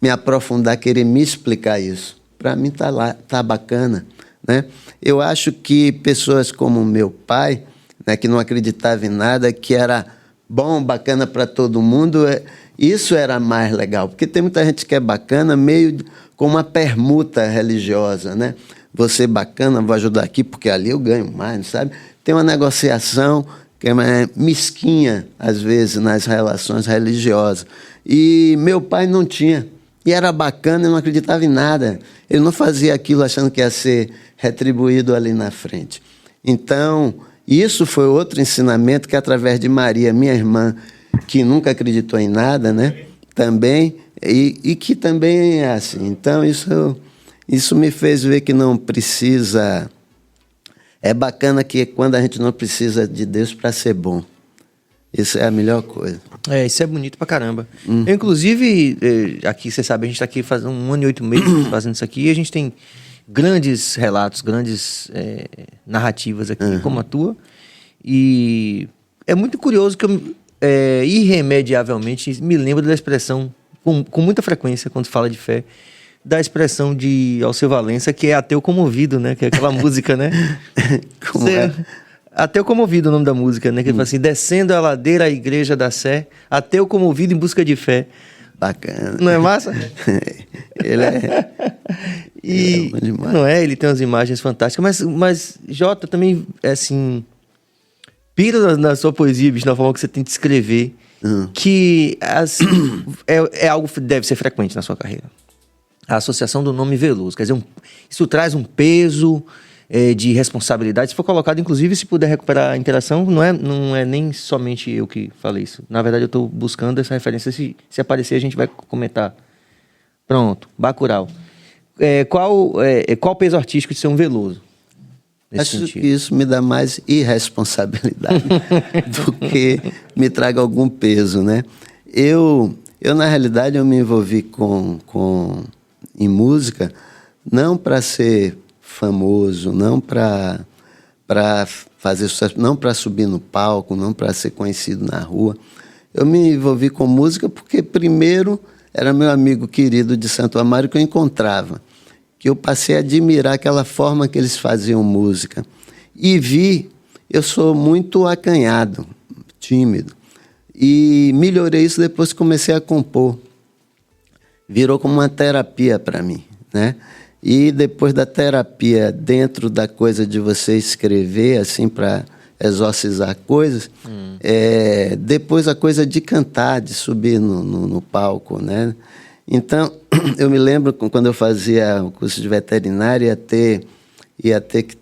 me aprofundar, querer me explicar isso. Para mim tá bacana, né? Eu acho que pessoas como meu pai, né, que não acreditava em nada, que era bom, bacana para todo mundo... Isso era mais legal, porque tem muita gente que é bacana, meio com uma permuta religiosa, né? Você bacana, vou ajudar aqui, porque ali eu ganho mais, sabe? Tem uma negociação que é mesquinha, às vezes, nas relações religiosas. E meu pai não tinha. E era bacana, eu não acreditava em nada. Ele não fazia aquilo achando que ia ser retribuído ali na frente. Então, isso foi outro ensinamento que, através de Maria, minha irmã, que nunca acreditou em nada, né? Também, e que também é assim. Então, isso me fez ver que não precisa... É bacana que quando a gente não precisa de Deus para ser bom. Isso é a melhor coisa. Isso é bonito pra caramba. Eu, inclusive, aqui, você sabe, a gente tá aqui fazendo 1 ano e 8 meses fazendo isso aqui, e a gente tem grandes relatos, grandes narrativas aqui, como a tua. E é muito curioso que eu... irremediavelmente me lembro da expressão, com muita frequência, quando fala de fé, da expressão de Alceu Valença, que é ateu comovido, né? Que é aquela música, né? Como é? Ateu comovido, o nome da música, né? Que ele fala assim, descendo a ladeira à igreja da Sé, ateu comovido em busca de fé. Bacana. Não é massa? Ele é... E, bom demais. não é? Ele tem umas imagens fantásticas, mas Jota também, assim... pira na sua poesia, bicho, na forma que você tem de escrever, que assim, é algo que deve ser frequente na sua carreira. A associação do nome Veloso. Quer dizer, isso traz um peso de responsabilidade. Se for colocado, inclusive, se puder recuperar a interação, não é nem somente eu que falei isso. Na verdade, eu estou buscando essa referência. Se aparecer, a gente vai comentar. Pronto, Bacurau. Qual o peso artístico de ser um Veloso? Acho que isso me dá mais irresponsabilidade do que me traga algum peso, né? Eu na realidade, eu me envolvi em música não para ser famoso, não para fazer sucesso, não para subir no palco, não para ser conhecido na rua. Eu me envolvi com música porque, primeiro, era meu amigo querido de Santo Amaro que eu encontrava. que eu passei a admirar aquela forma que eles faziam música. E eu sou muito acanhado, tímido, e melhorei isso depois que comecei a compor. Virou como uma terapia para mim, né? E depois da terapia, dentro da coisa de você escrever, assim, para exorcizar coisas, depois a coisa de cantar, de subir no palco, né? Então, eu me lembro quando eu fazia o curso de veterinária, ia ter que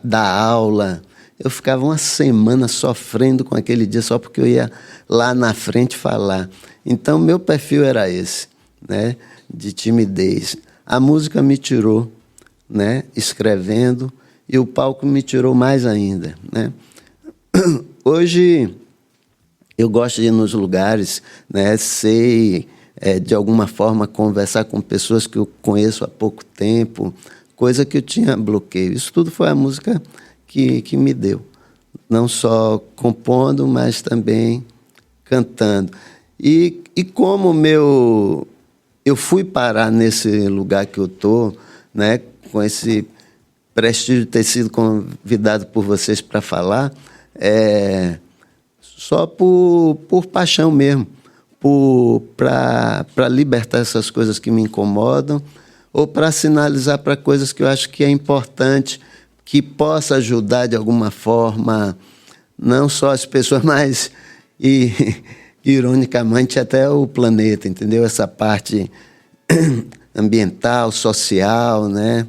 dar aula. Eu ficava uma semana sofrendo com aquele dia só porque eu ia lá na frente falar. Então, meu perfil era esse, né? De timidez. A música me tirou, né? Escrevendo, e o palco me tirou mais ainda, né? Hoje, eu gosto de ir nos lugares, né? Sei, de alguma forma, conversar com pessoas que eu conheço há pouco tempo, coisa que eu tinha bloqueio. Isso tudo foi a música que me deu. Não só compondo, mas também cantando. E como eu fui parar nesse lugar que eu estou, né, com esse prestígio de ter sido convidado por vocês para falar, só por paixão mesmo, para libertar essas coisas que me incomodam, ou para sinalizar para coisas que eu acho que é importante, que possa ajudar de alguma forma, não só as pessoas, mas, ironicamente, até o planeta, entendeu? Essa parte ambiental, social, né?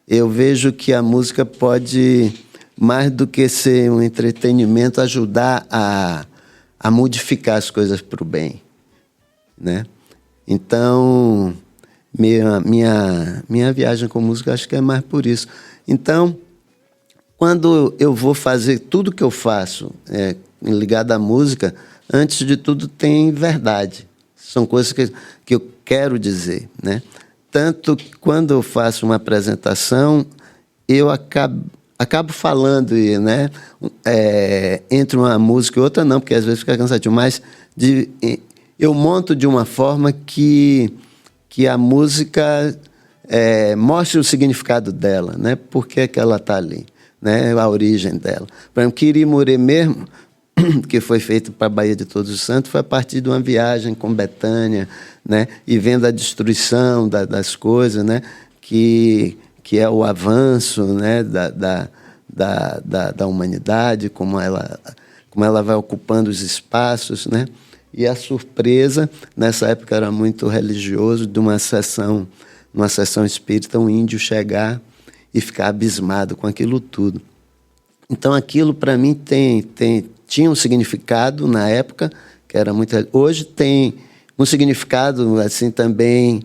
Eu vejo que a música pode, mais do que ser um entretenimento, ajudar a modificar as coisas para o bem, né? Então, minha viagem com música, acho que é mais por isso. Então, quando eu vou fazer tudo que eu faço ligado à música, antes de tudo tem verdade. São coisas que eu quero dizer, né? Tanto que quando eu faço uma apresentação, eu acabo falando, né? Entre uma música e outra não, porque às vezes fica cansativo, mas eu monto de uma forma que a música mostre o significado dela, né? Por que ela está ali, né? A origem dela. Por exemplo, Quirimurê mesmo, que foi feito para a Baía de Todos os Santos, foi a partir de uma viagem com Betânia, né? E vendo a destruição das coisas, né? Que é o avanço, né? da humanidade, como ela vai ocupando os espaços, né? E a surpresa, nessa época era muito religioso, de numa sessão espírita, um índio chegar e ficar abismado com aquilo tudo. Então aquilo para mim tinha um significado na época, que era muito... Hoje tem um significado assim também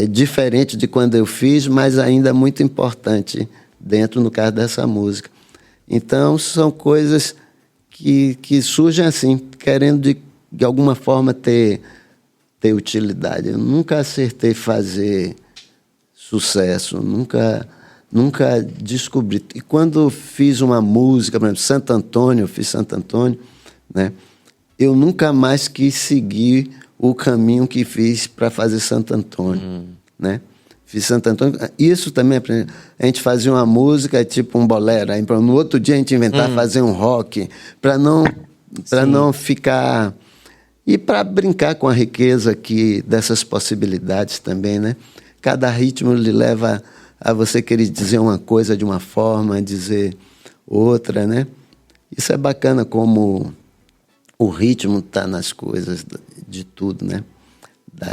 diferente de quando eu fiz, mas ainda muito importante dentro, no caso dessa música. Então são coisas que surgem assim, querendo de alguma forma ter utilidade. Eu nunca acertei fazer sucesso, nunca descobri. E quando fiz uma música, por exemplo, Santo Antônio, eu fiz Santo Antônio, né? Eu nunca mais quis seguir o caminho que fiz para fazer Santo Antônio, né? Fiz Santo Antônio. Isso também, a gente fazia uma música tipo um bolero, aí no outro dia a gente inventava fazer um rock, para não ficar... E para brincar com a riqueza dessas possibilidades também, né? Cada ritmo lhe leva a você querer dizer uma coisa de uma forma, dizer outra, né? Isso é bacana, como o ritmo está nas coisas de tudo, né?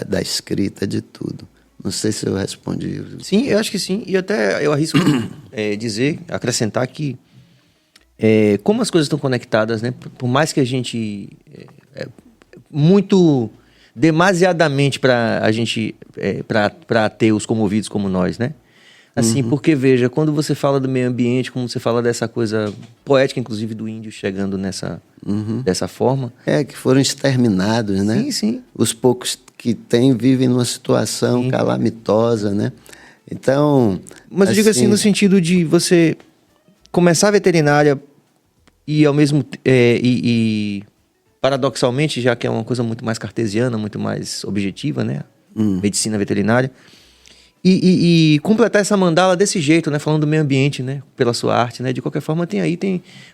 Da escrita, de tudo. Não sei se eu respondi. Sim, eu acho que sim. E até eu arrisco acrescentar que como as coisas estão conectadas, né? Por mais que a gente... muito demasiadamente para a gente, para ateus comovidos como nós, né? Assim, porque veja, quando você fala do meio ambiente, como você fala dessa coisa poética, inclusive do índio chegando dessa forma. Que foram exterminados, né? Sim, sim. Os poucos que têm vivem numa situação calamitosa, né? Então... Mas eu digo assim, no sentido de você começar a veterinária e ao mesmo... paradoxalmente, já que é uma coisa muito mais cartesiana, muito mais objetiva, né? Medicina veterinária. e completar essa mandala desse jeito, né? Falando do meio ambiente, né? Pela sua arte, né? De qualquer forma,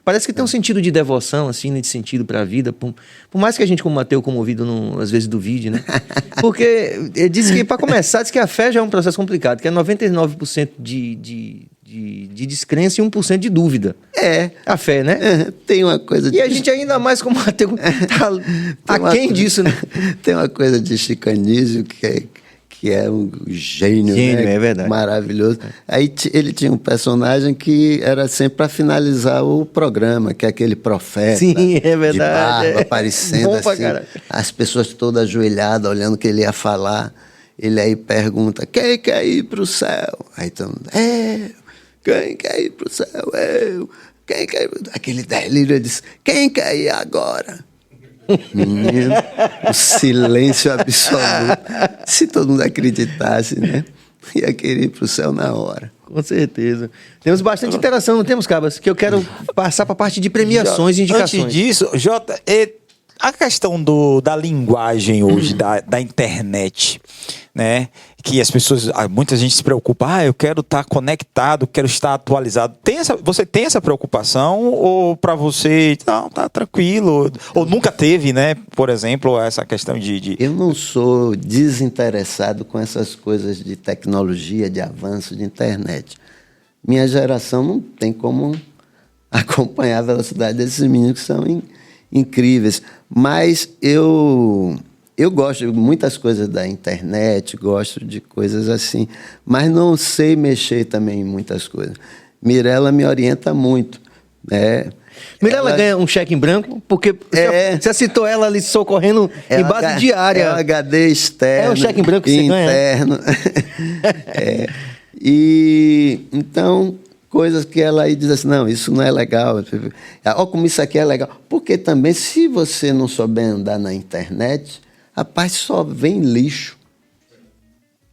parece que tem um sentido de devoção, assim, né? De sentido pra vida. Por mais que a gente, como ateu, comovido, às vezes duvide, né? Porque diz que, pra começar, diz que a fé já é um processo complicado, que é 99% de descrença e 1% de dúvida. A fé, né? Tem uma coisa E a gente ainda mais como ateu tá aquém disso, né? Tem uma coisa de Chico Anísio que é um gênio, né? É verdade. Maravilhoso. Aí ele tinha um personagem que era sempre para finalizar o programa, que é aquele profeta. Sim, é verdade. De barba, aparecendo Bom pra assim, caralho. as pessoas todas ajoelhadas, olhando o que ele ia falar. Ele aí pergunta, quem quer ir para o céu? Aí todo mundo, quem quer ir para o céu? Eu. Quem quer ir? Aquele delírio, ele disse, quem quer ir agora? Menino, o silêncio absoluto. Se todo mundo acreditasse, né? Ia querer ir pro céu na hora. Com certeza. Temos bastante interação, não temos, Cabas? Que eu quero passar para a parte de premiações e indicações. Antes disso, Jota, a questão da linguagem hoje, da internet, né? Que as pessoas, muita gente se preocupa, eu quero estar conectado, quero estar atualizado. Você tem essa preocupação ou para você, não, tá tranquilo? Ou nunca teve, né? Por exemplo, essa questão de... Eu não sou desinteressado com essas coisas de tecnologia, de avanço, de internet. Minha geração não tem como acompanhar a velocidade desses meninos que são incríveis. Mas eu gosto de muitas coisas da internet, gosto de coisas assim, mas não sei mexer também em muitas coisas. Mirella me orienta muito, né? Mirella ganha um cheque em branco, porque você citou ela ali socorrendo em base diária. É um HD externo. É um cheque em branco que você ganha. Interno. E então, coisas que ela aí diz assim, não, isso não é legal. Olha como isso aqui é legal. Porque também, se você não souber andar na internet, rapaz, só vem lixo.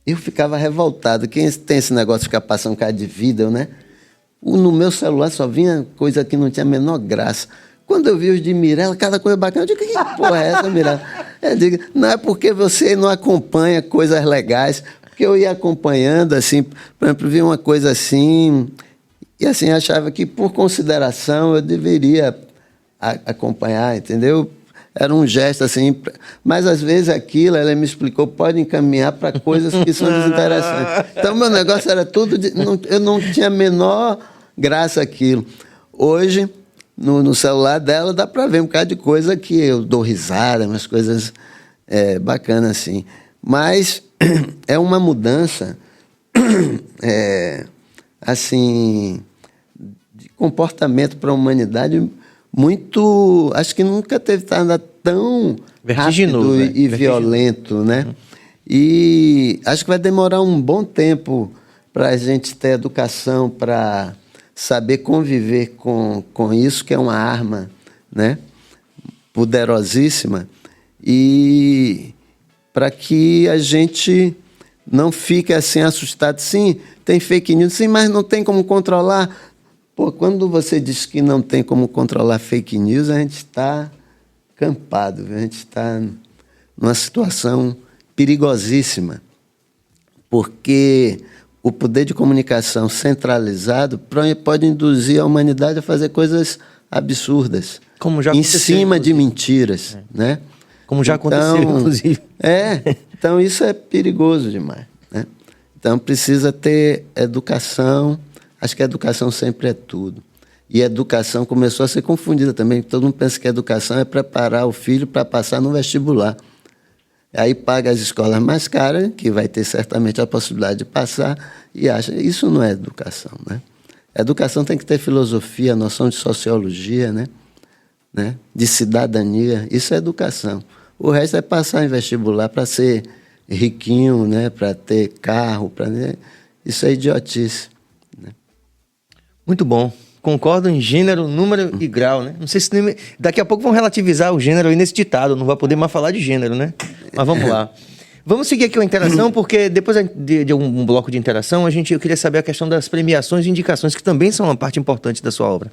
Eu ficava revoltado. Quem tem esse negócio de ficar passando cara de vídeo, né? No meu celular só vinha coisa que não tinha a menor graça. Quando eu vi os de Mirella, cada coisa bacana, eu digo, que porra é essa, Mirella? Eu digo, não é porque você não acompanha coisas legais, porque eu ia acompanhando, assim, por exemplo, vi uma coisa assim, e assim, achava que, por consideração, eu deveria acompanhar, entendeu? Era um gesto assim, mas às vezes aquilo, ela me explicou, pode encaminhar para coisas que são desinteressantes. Então, meu negócio era tudo, eu não tinha a menor graça aquilo. Hoje, no celular dela, dá para ver um bocado de coisa que eu dou risada, umas coisas bacanas assim. Mas é uma mudança, assim, de comportamento para a humanidade muito, acho que nunca teve nada tão vertiginoso, rápido e violento, né? E acho que vai demorar um bom tempo para a gente ter educação, para saber conviver com isso, que é uma arma, né? Poderosíssima, e para que a gente não fique assim assustado. Sim, tem fake news, sim, mas não tem como controlar. Pô, quando você diz que não tem como controlar fake news, a gente está campado, a gente está numa situação perigosíssima, porque o poder de comunicação centralizado pode induzir a humanidade a fazer coisas absurdas, como já em aconteceu, cima de inclusive. Mentiras, né? Como já aconteceu, inclusive. Então isso é perigoso demais, né? Então precisa ter educação. Acho que a educação sempre é tudo. E a educação começou a ser confundida também. Todo mundo pensa que a educação é preparar o filho para passar no vestibular. Aí paga as escolas mais caras, que vai ter certamente a possibilidade de passar, e acha isso não é educação, né? A educação tem que ter filosofia, noção de sociologia, né? De cidadania. Isso é educação. O resto é passar em vestibular para ser riquinho, né? Para ter carro. Isso é idiotice. Muito bom. Concordo em gênero, número e grau, né? Não sei se daqui a pouco vão relativizar o gênero aí nesse ditado, não vai poder mais falar de gênero, né? Mas vamos lá. Vamos seguir aqui a interação, porque depois de um bloco de interação, eu queria saber a questão das premiações e indicações, que também são uma parte importante da sua obra.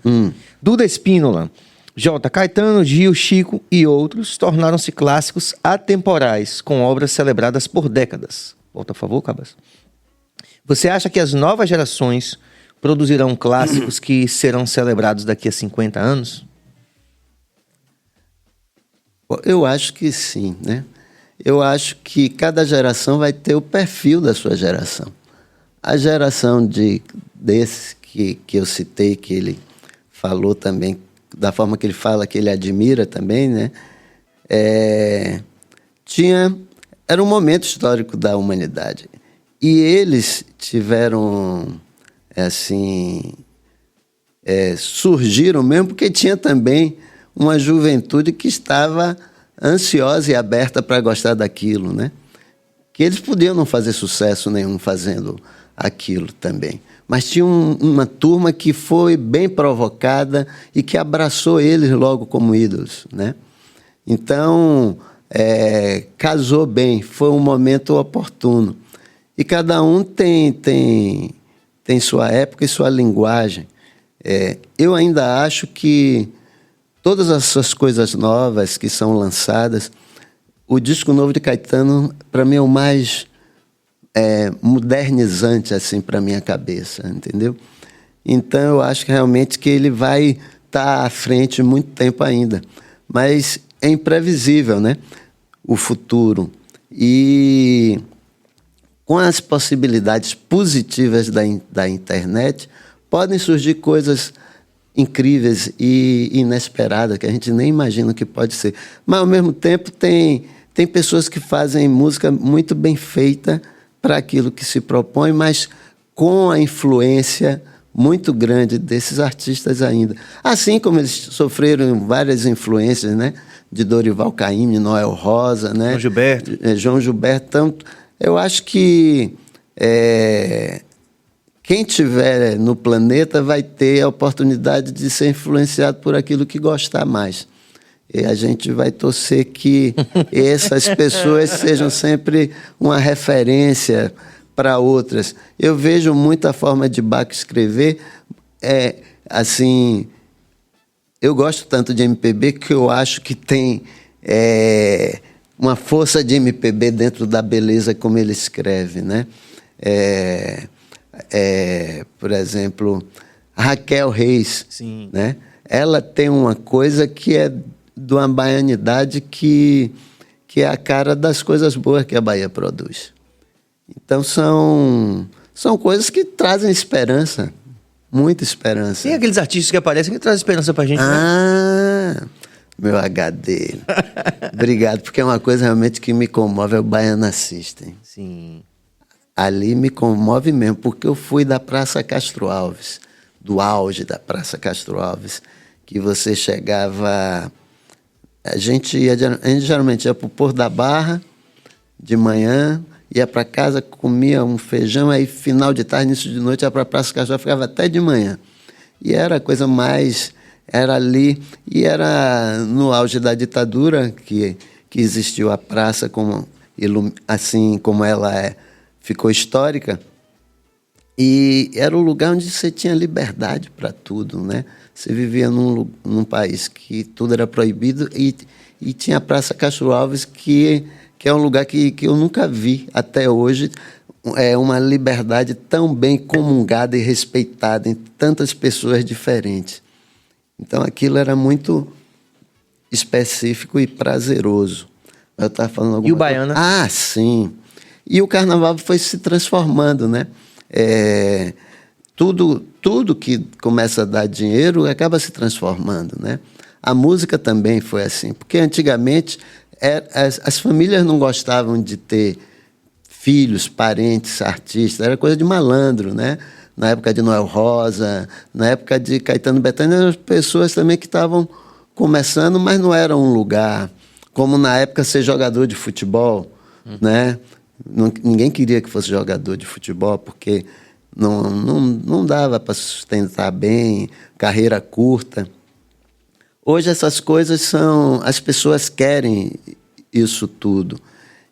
Duda Espínola, J. Caetano, Gil, Chico e outros tornaram-se clássicos atemporais, com obras celebradas por décadas. Volta a favor, Cabas. Você acha que as novas gerações produzirão clássicos que serão celebrados daqui a 50 anos? Eu acho que sim, né? Eu acho que cada geração vai ter o perfil da sua geração. A geração desse que eu citei, que ele falou também, da forma que ele fala, que ele admira também, né? Era um momento histórico da humanidade. E eles tiveram, surgiram mesmo porque tinha também uma juventude que estava ansiosa e aberta para gostar daquilo, né? Que eles podiam não fazer sucesso nenhum fazendo aquilo também. Mas tinha uma turma que foi bem provocada e que abraçou eles logo como ídolos, né? Então, casou bem, foi um momento oportuno. E cada um tem sua época e sua linguagem. Eu ainda acho que todas essas coisas novas que são lançadas, o disco novo de Caetano, para mim, é o mais modernizante, assim, para minha cabeça, entendeu? Então, eu acho que realmente que ele vai estar à frente muito tempo ainda. Mas é imprevisível, né? O futuro. E com as possibilidades positivas da internet, podem surgir coisas incríveis e inesperadas, que a gente nem imagina que pode ser. Mas, ao mesmo tempo, tem pessoas que fazem música muito bem feita para aquilo que se propõe, mas com a influência muito grande desses artistas ainda. Assim como eles sofreram várias influências, né? De Dorival Caymmi, Noel Rosa, né? João Gilberto. João Gilberto. Tanto, eu acho que quem estiver no planeta vai ter a oportunidade de ser influenciado por aquilo que gostar mais. E a gente vai torcer que essas pessoas sejam sempre uma referência para outras. Eu vejo muita forma de Bach escrever, eu gosto tanto de MPB que eu acho que tem uma força de MPB dentro da beleza como ele escreve, né? Por exemplo, Raquel Reis, Sim. né? Ela tem uma coisa que é de uma baianidade que é a cara das coisas boas que a Bahia produz. Então são coisas que trazem esperança, muita esperança. Tem aqueles artistas que aparecem que trazem esperança pra gente, né? Ah, meu HD. Obrigado, porque é uma coisa realmente que me comove, é o Baiana System. Sim. Ali me comove mesmo, porque eu fui da Praça Castro Alves, do auge da Praça Castro Alves, que você chegava... A gente geralmente ia para o Porto da Barra, de manhã, ia para casa, comia um feijão, aí final de tarde, início de noite, ia para a Praça Castro Alves, ficava até de manhã. E era a coisa mais... Era ali, e era no auge da ditadura que existiu a praça, assim como ela ficou histórica. E era o lugar onde você tinha liberdade para tudo, né? Você vivia num país que tudo era proibido e tinha a Praça Castro Alves, que é um lugar que eu nunca vi até hoje. É uma liberdade tão bem comungada e respeitada em tantas pessoas diferentes. Então, aquilo era muito específico e prazeroso. Eu estava falando alguma E o Baiana? Ah, sim. E o carnaval foi se transformando, né? Tudo que começa a dar dinheiro acaba se transformando, né? A música também foi assim, porque antigamente as famílias não gostavam de ter filhos, parentes, artistas, era coisa de malandro, né? Na época de Noel Rosa, na época de Caetano Bethânia, eram pessoas também que estavam começando, mas não era um lugar, como na época ser jogador de futebol, né? Ninguém queria que fosse jogador de futebol, porque não dava para sustentar bem, carreira curta. Hoje essas coisas as pessoas querem isso tudo.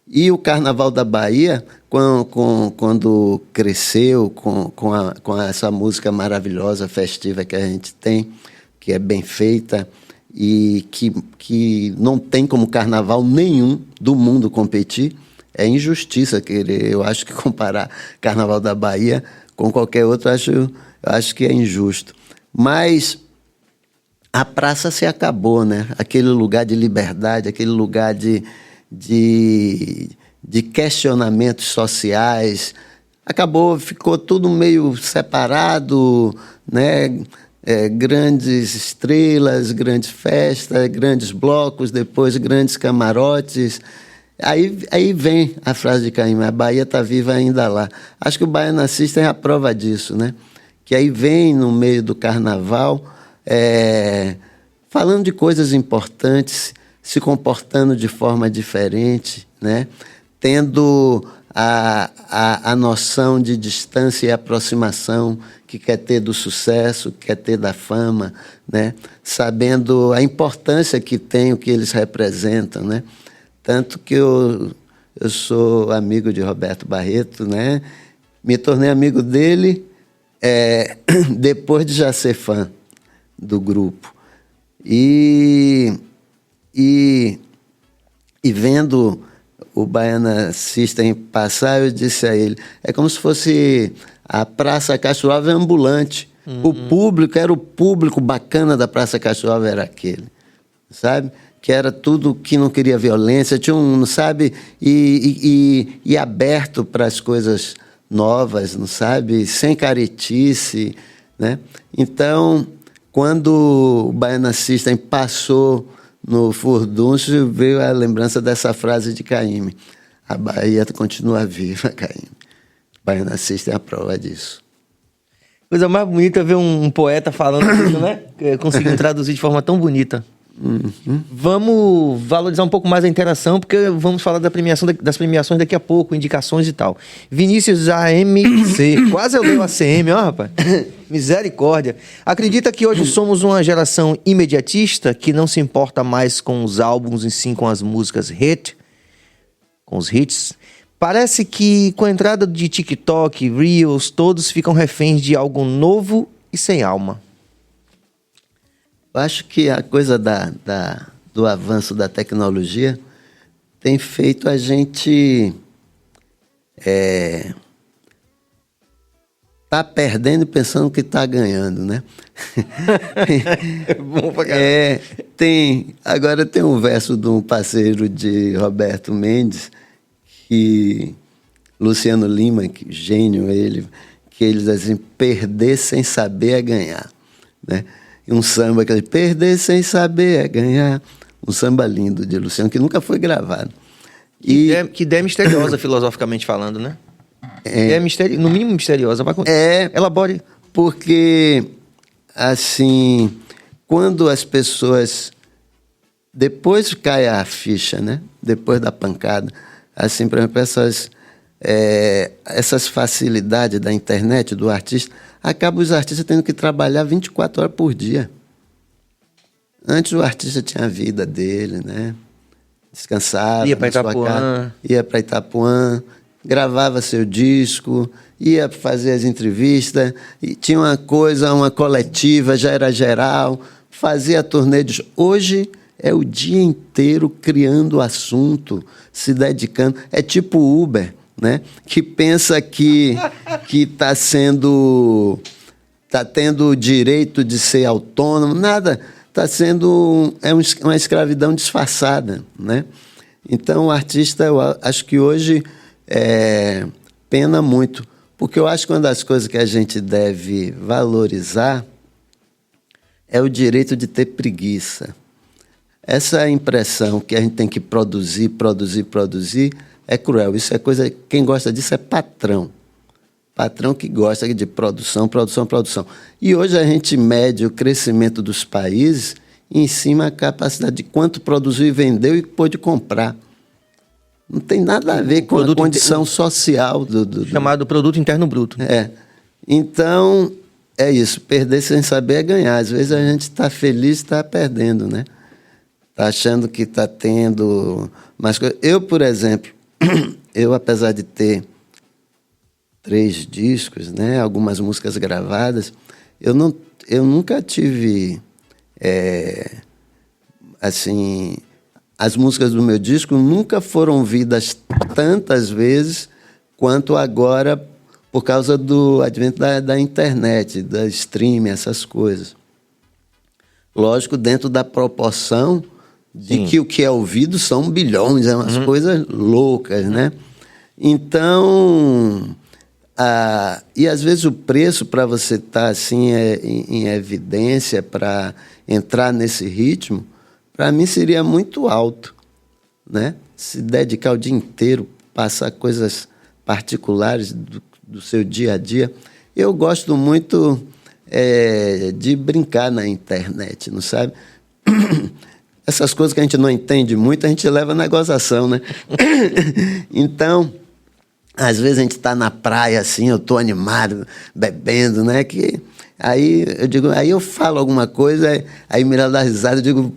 E o Carnaval da Bahia, quando cresceu com essa música maravilhosa, festiva que a gente tem, que é bem feita e que não tem como carnaval nenhum do mundo competir, É injustiça querer, eu acho que comparar Carnaval da Bahia com qualquer outro, eu acho que é injusto. Mas a praça se acabou, né? Aquele lugar de liberdade, aquele lugar de questionamentos sociais, acabou, ficou tudo meio separado, né? Grandes estrelas, grandes festas, grandes blocos, depois grandes camarotes. Aí vem a frase de Caymmi, a Bahia está viva ainda lá. Acho que o Baiana System é a prova disso, né? Que aí vem no meio do carnaval, falando de coisas importantes, se comportando de forma diferente, né? Tendo a noção de distância e aproximação que quer ter do sucesso, que quer ter da fama, né? Sabendo a importância que tem o que eles representam, né? Tanto que eu sou amigo de Roberto Barreto, né? Me tornei amigo dele depois de já ser fã do grupo. E vendo o Baiana System passar, eu disse a ele, é como se fosse a Praça Cachoava ambulante. O público era o público bacana da Praça Cachoava, era aquele, sabe? Que era tudo que não queria violência, tinha não sabe? E aberto para as coisas novas, não sabe? Sem caretice, né? Então, quando o Baiana System passou no Furdúncio, veio a lembrança dessa frase de Caymmi. A Bahia continua viva, Caymmi. Baiana System é a prova disso. Coisa mais bonita é ver um poeta falando isso, né? Conseguindo traduzir de forma tão bonita. Vamos valorizar um pouco mais a interação, porque vamos falar das premiações daqui a pouco, indicações e tal. Vinícius AMC, quase eu leio ACM, ó, rapaz. Misericórdia. Acredita que hoje somos uma geração imediatista que não se importa mais com os álbuns e sim com as músicas com os hits? Parece que com a entrada de TikTok, Reels, todos ficam reféns de algo novo e sem alma. Eu acho que a coisa do avanço da tecnologia tem feito a gente tá perdendo e pensando que tá ganhando, né? É bom pra caramba. Agora tem um verso de um parceiro de Roberto Mendes, que Luciano Lima, que gênio que ele diz assim, perder sem saber é ganhar, né? E um samba que ele perder sem saber é ganhar. Um samba lindo de Luciano, que nunca foi gravado. Que ideia misteriosa, filosoficamente falando, né? No mínimo misteriosa. Elabore. Porque, assim, quando as pessoas... Depois cai a ficha, né? Depois da pancada. Assim, por exemplo, essas facilidades da internet, do artista, acabam os artistas tendo que trabalhar 24 horas por dia. Antes o artista tinha a vida dele, né? Descansava, ia para Itapuã, gravava seu disco, ia fazer as entrevistas, e tinha uma coletiva, já era geral, fazia turnê de... Hoje é o dia inteiro criando assunto, se dedicando. É tipo Uber, né? Que pensa que está tendo o direito de ser autônomo, nada, está sendo uma escravidão disfarçada, né? Então o artista, eu acho que hoje pena muito, porque eu acho que uma das coisas que a gente deve valorizar é o direito de ter preguiça. Essa impressão que a gente tem que produzir é cruel. Isso é coisa... Quem gosta disso é patrão. Patrão que gosta de produção. E hoje a gente mede o crescimento dos países em cima da capacidade de quanto produziu e vendeu e pôde comprar. Não tem nada a ver com a condição social do... Chamado Produto Interno Bruto. Então, é isso. Perder sem saber é ganhar. Às vezes a gente está feliz e está perdendo, né? Está achando que está tendo mais coisas. Eu, por exemplo, apesar de ter 3 discos, né, algumas músicas gravadas, eu nunca tive, assim, as músicas do meu disco nunca foram ouvidas tantas vezes quanto agora por causa do advento da internet, da streaming, essas coisas. Lógico, dentro da proporção de que o que é ouvido são bilhões, é umas coisas loucas, né? Então, e às vezes o preço para você estar assim em evidência, para entrar nesse ritmo, para mim seria muito alto, né? Se dedicar o dia inteiro, passar coisas particulares do seu dia a dia. Eu gosto muito de brincar na internet, não sabe? Essas coisas que a gente não entende muito, a gente leva na gozação, né? Então, às vezes a gente está na praia assim, eu estou animado, bebendo, né? Aí eu digo, aí eu falo alguma coisa, aí Mirella dá risada, eu digo,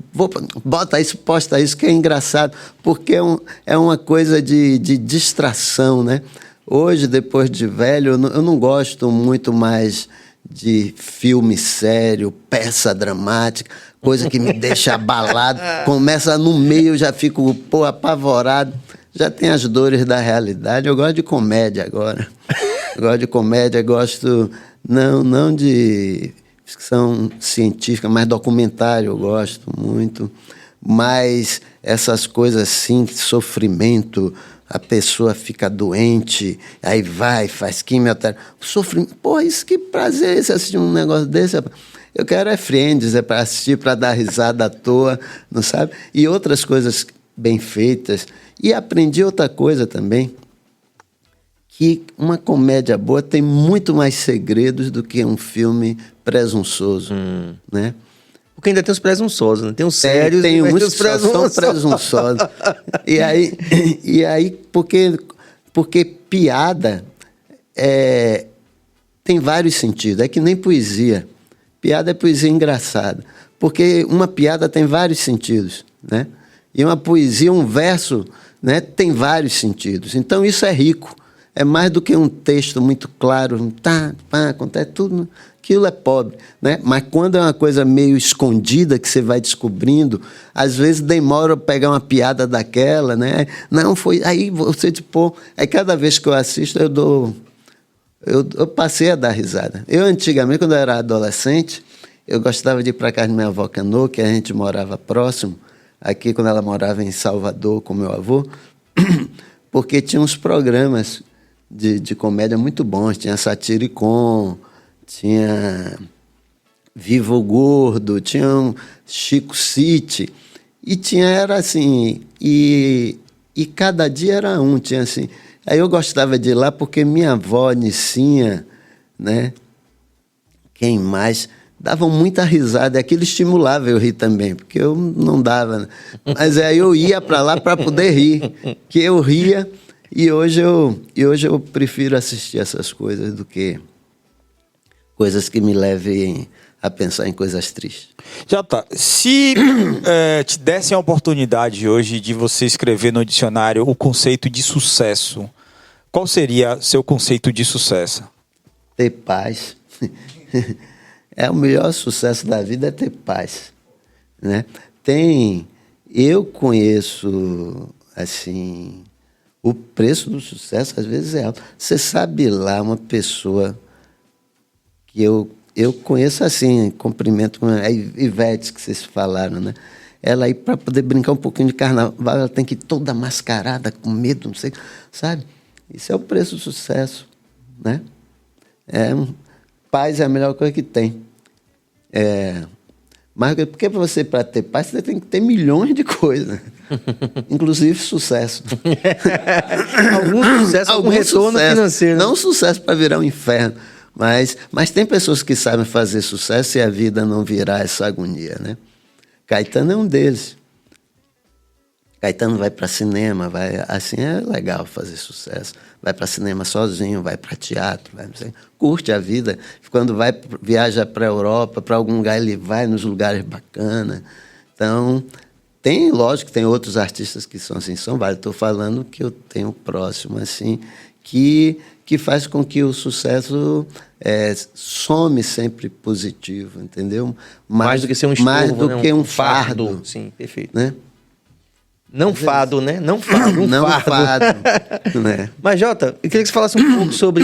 bota isso, posta isso, que é engraçado, porque é uma coisa de distração, né? Hoje, depois de velho, eu não gosto muito mais de filme sério, peça dramática, coisa que me deixa abalado. Começa no meio, eu já fico apavorado. Já tem as dores da realidade. Eu gosto de comédia agora. Eu gosto de comédia, gosto não de ficção científica, mas documentário eu gosto muito. Mas essas coisas assim, sofrimento, a pessoa fica doente, aí faz quimioterapia. Sofrimento. Pô, isso que prazer esse assistir um negócio desse. Eu quero Friends, para assistir, para dar risada à toa, não sabe? E outras coisas bem feitas. E aprendi outra coisa também, que uma comédia boa tem muito mais segredos do que um filme presunçoso, né? Porque ainda tem os presunçosos, né? Tem os sérios tem e muitos os presunçosos. são presunçosos. E aí porque piada tem vários sentidos. É que nem poesia. Piada é poesia engraçada. Porque uma piada tem vários sentidos, né? E uma poesia, um verso, né, tem vários sentidos. Então isso é rico. É mais do que um texto muito claro. Acontece tudo. Aquilo é pobre, né? Mas quando é uma coisa meio escondida que você vai descobrindo, às vezes demora para pegar uma piada daquela, né? Não foi. Aí você aí cada vez que eu assisto eu passei a dar risada. Eu antigamente, quando eu era adolescente, eu gostava de ir para casa de minha avó Canoa, que a gente morava próximo, aqui quando ela morava em Salvador com meu avô, porque tinha uns programas de comédia muito bons, tinha Satiricon, tinha Viva o Gordo, tinha Chico City, e era assim, e cada dia era um, tinha assim. Aí eu gostava de ir lá porque minha avó, Nicinha, né, quem mais, davam muita risada, e aquilo estimulava eu rir também, porque eu não dava, né? Mas aí eu ia para lá para poder rir, que eu ria, e hoje eu prefiro assistir essas coisas do que coisas que me levem a pensar em coisas tristes. Já tá. Se te dessem a oportunidade hoje de você escrever no dicionário o conceito de sucesso, qual seria seu conceito de sucesso? Ter paz. O melhor sucesso da vida é ter paz, né? Eu conheço, assim, o preço do sucesso às vezes é alto. Você sabe lá uma pessoa que eu conheço assim, cumprimento com a Ivete, que vocês falaram, né? Ela aí, para poder brincar um pouquinho de carnaval, ela tem que ir toda mascarada, com medo, não sei, sabe? Isso é o preço do sucesso, né? Paz é a melhor coisa que tem. Mas porque para ter paz, você tem que ter milhões de coisas, inclusive sucesso. Algum sucesso, algum retorno financeiro. Não sucesso para virar um inferno. Mas tem pessoas que sabem fazer sucesso e a vida não virar essa agonia, né? Caetano é um deles. Caetano vai para cinema, assim é legal fazer sucesso. Vai para cinema sozinho, vai para teatro, curte a vida. Quando viaja para a Europa, para algum lugar, ele vai nos lugares bacanas. Então, lógico que tem outros artistas que são assim, são vários. Estou falando que eu tenho próximo, assim, que faz com que o sucesso some sempre positivo, entendeu? Mais do que ser um estorvo, mais do né? que um fardo. Sim, perfeito. Né? Não fado, né? Não fado, um não fardo. fado, né? Mas, Jota, eu queria que você falasse um pouco sobre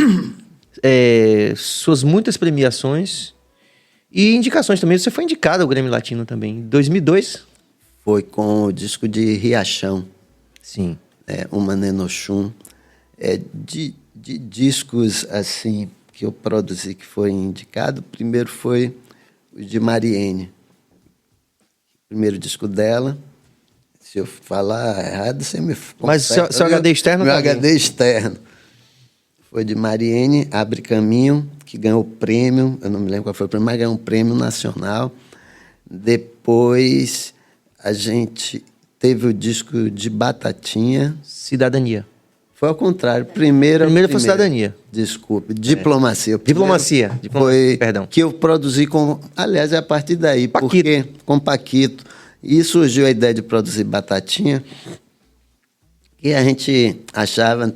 suas muitas premiações e indicações também. Você foi indicado ao Grêmio Latino também, em 2002? Foi com o disco de Riachão, Sim. Uma Nenoxum. De discos, assim, que eu produzi, que foi indicado, primeiro foi o de Mariene. Primeiro disco dela. Se eu falar errado, você me Mas conserta, seu viu? HD externo Meu tá bem. HD externo. Foi de Mariene, Abre Caminho, que ganhou o prêmio, eu não me lembro qual foi o prêmio, mas ganhou um prêmio nacional. Depois a gente teve o disco de Batatinha. Cidadania. Foi ao contrário. Primeiro foi Cidadania. Desculpe, Diplomacia. O primeiro Diplomacia. Foi Perdão. que eu produzi com... Aliás, é a partir daí. Paquito. Porque, com Paquito. E surgiu a ideia de produzir Batatinha. E a gente achava...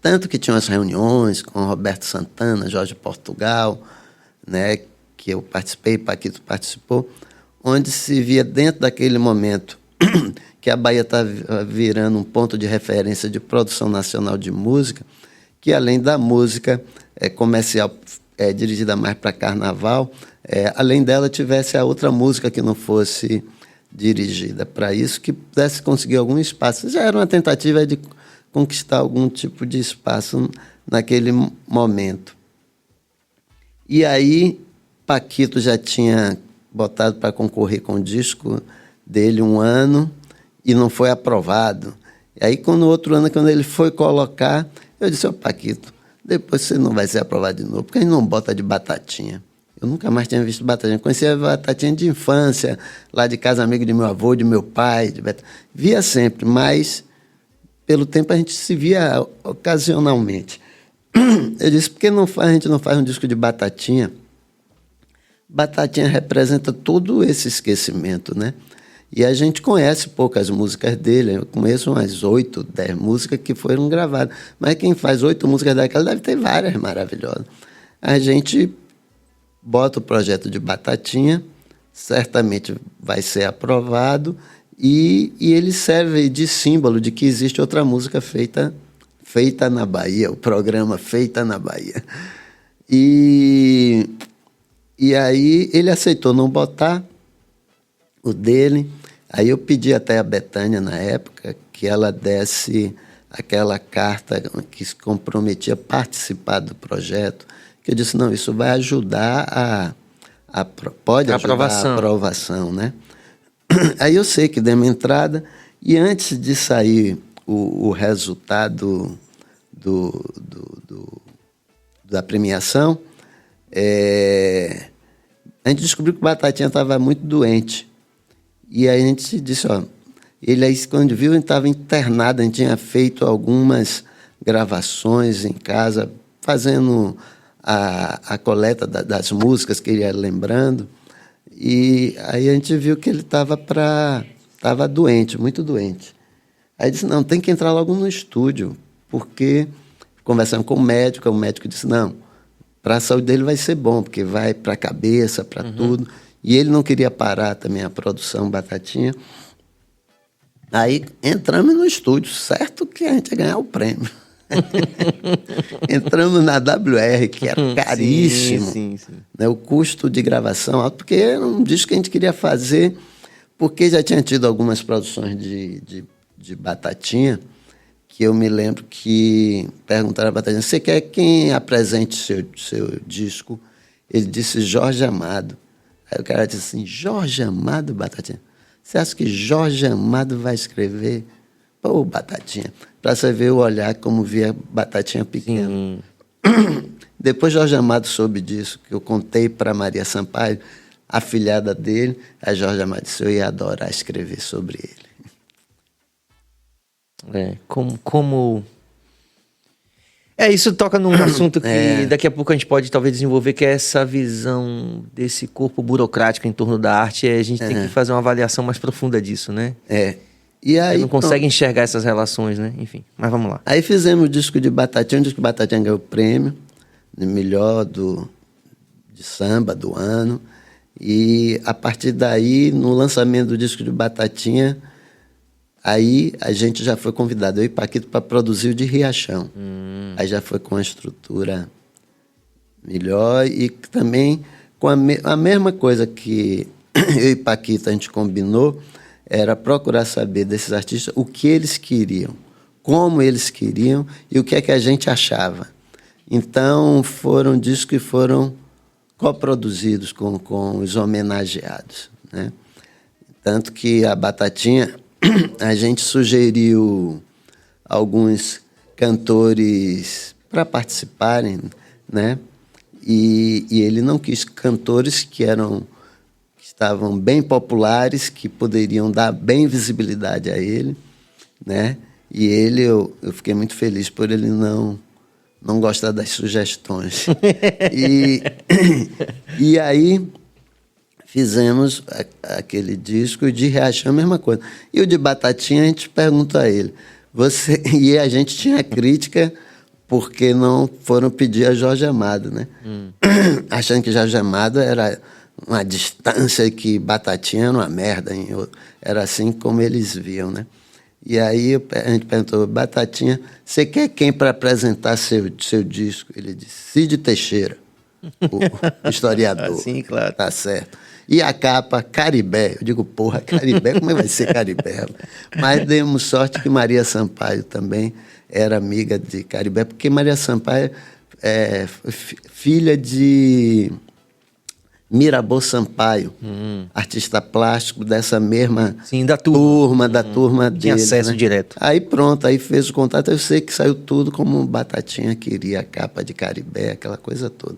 Tanto que tinha umas reuniões com Roberto Santana, Jorge Portugal, né, que eu participei, Paquito participou, onde se via dentro daquele momento que a Bahia está virando um ponto de referência de produção nacional de música, que além da música comercial dirigida mais para carnaval, além dela tivesse a outra música que não fosse dirigida para isso, que pudesse conseguir algum espaço. Já era uma tentativa de conquistar algum tipo de espaço naquele momento. E aí, Paquito já tinha botado para concorrer com o disco dele um ano e não foi aprovado. E aí, no outro ano, quando ele foi colocar, eu disse, Paquito, depois você não vai ser aprovado de novo, porque a gente não bota de Batatinha. Eu nunca mais tinha visto Batatinha. Conhecia a Batatinha de infância, lá de casa, amigo de meu avô, de meu pai. Via sempre, mas pelo tempo a gente se via ocasionalmente. Eu disse, por que a gente não faz um disco de Batatinha? Batatinha representa todo esse esquecimento, né? E a gente conhece poucas músicas dele. Eu conheço umas 8, 10 músicas que foram gravadas. Mas quem faz 8 músicas daquela deve ter várias maravilhosas. A gente bota o projeto de Batatinha, certamente vai ser aprovado, e ele serve de símbolo de que existe outra música feita na Bahia, o programa Feita na Bahia. E aí ele aceitou não botar o dele. Aí eu pedi até a Bethânia, na época, que ela desse aquela carta que se comprometia a participar do projeto, que eu disse, não, isso vai ajudar pode ajudar a aprovação, né? Aí eu sei que demos entrada, e antes de sair o resultado da premiação, a gente descobriu que o Batatinha estava muito doente. E aí a gente disse, ele aí, quando viu, ele estava internado, a gente tinha feito algumas gravações em casa, fazendo a coleta das músicas que ele ia lembrando, e aí a gente viu que ele estava doente, muito doente. Aí disse, não, tem que entrar logo no estúdio, porque conversando com o médico disse, não, para a saúde dele vai ser bom, porque vai para a cabeça, para tudo. E ele não queria parar também a produção Batatinha. Aí entramos no estúdio, certo que a gente ia ganhar o prêmio. Entramos na WR, que era caríssimo. Sim. Né, o custo de gravação alto, porque era um disco que a gente queria fazer, porque já tinha tido algumas produções de Batatinha, que eu me lembro que perguntaram a Batatinha, você quer quem apresente seu disco? Ele disse Jorge Amado. Aí o cara disse assim, Jorge Amado, Batatinha? Você acha que Jorge Amado vai escrever? Pô, Batatinha. Para você ver o olhar como via Batatinha pequeno. Depois Jorge Amado soube disso, que eu contei para Maria Sampaio, a filhada dele. A Jorge Amado disse, eu ia adorar escrever sobre ele. Isso toca num assunto que daqui a pouco a gente pode talvez desenvolver, que é essa visão desse corpo burocrático em torno da arte. A gente tem que fazer uma avaliação mais profunda disso, né? E aí, não consegue enxergar essas relações, né? Enfim, mas vamos lá. Aí fizemos o disco de Batatinha, o disco de Batatinha ganhou o prêmio de melhor de samba do ano. E a partir daí, no lançamento do disco de Batatinha, Aí a gente já foi convidado, eu e Paquito, para produzir o de Riachão. Aí já foi com uma estrutura melhor e também com a mesma coisa que eu e Paquito a gente combinou, era procurar saber desses artistas o que eles queriam, como eles queriam e o que é que a gente achava. Então foram discos que foram coproduzidos com os homenageados, né? Tanto que a Batatinha, a gente sugeriu alguns cantores para participarem, né? E ele não quis cantores que estavam bem populares, que poderiam dar bem visibilidade a ele, né? E eu fiquei muito feliz por ele não gostar das sugestões. E aí fizemos aquele disco de Riachão, a mesma coisa. E o de Batatinha, a gente pergunta a ele. E a gente tinha crítica porque não foram pedir a Jorge Amado, né? Achando que Jorge Amado era uma distância, que Batatinha era uma merda. Era assim como eles viam, né? E aí a gente perguntou, Batatinha, você quer quem para apresentar seu disco? Ele disse, Cid Teixeira, o historiador. Sim, claro. Tá certo. E a capa, Caribé. Eu digo, porra, Caribé, como é que vai ser Caribé? Mas demos sorte que Maria Sampaio também era amiga de Caribé, porque Maria Sampaio é filha de Mirabeau Sampaio, artista plástico dessa mesma Sim, da turma dele. Tinha acesso, né? Direto. Aí pronto, aí fez o contato. Eu sei que saiu tudo como Batatinha queria, a capa de Caribé, aquela coisa toda.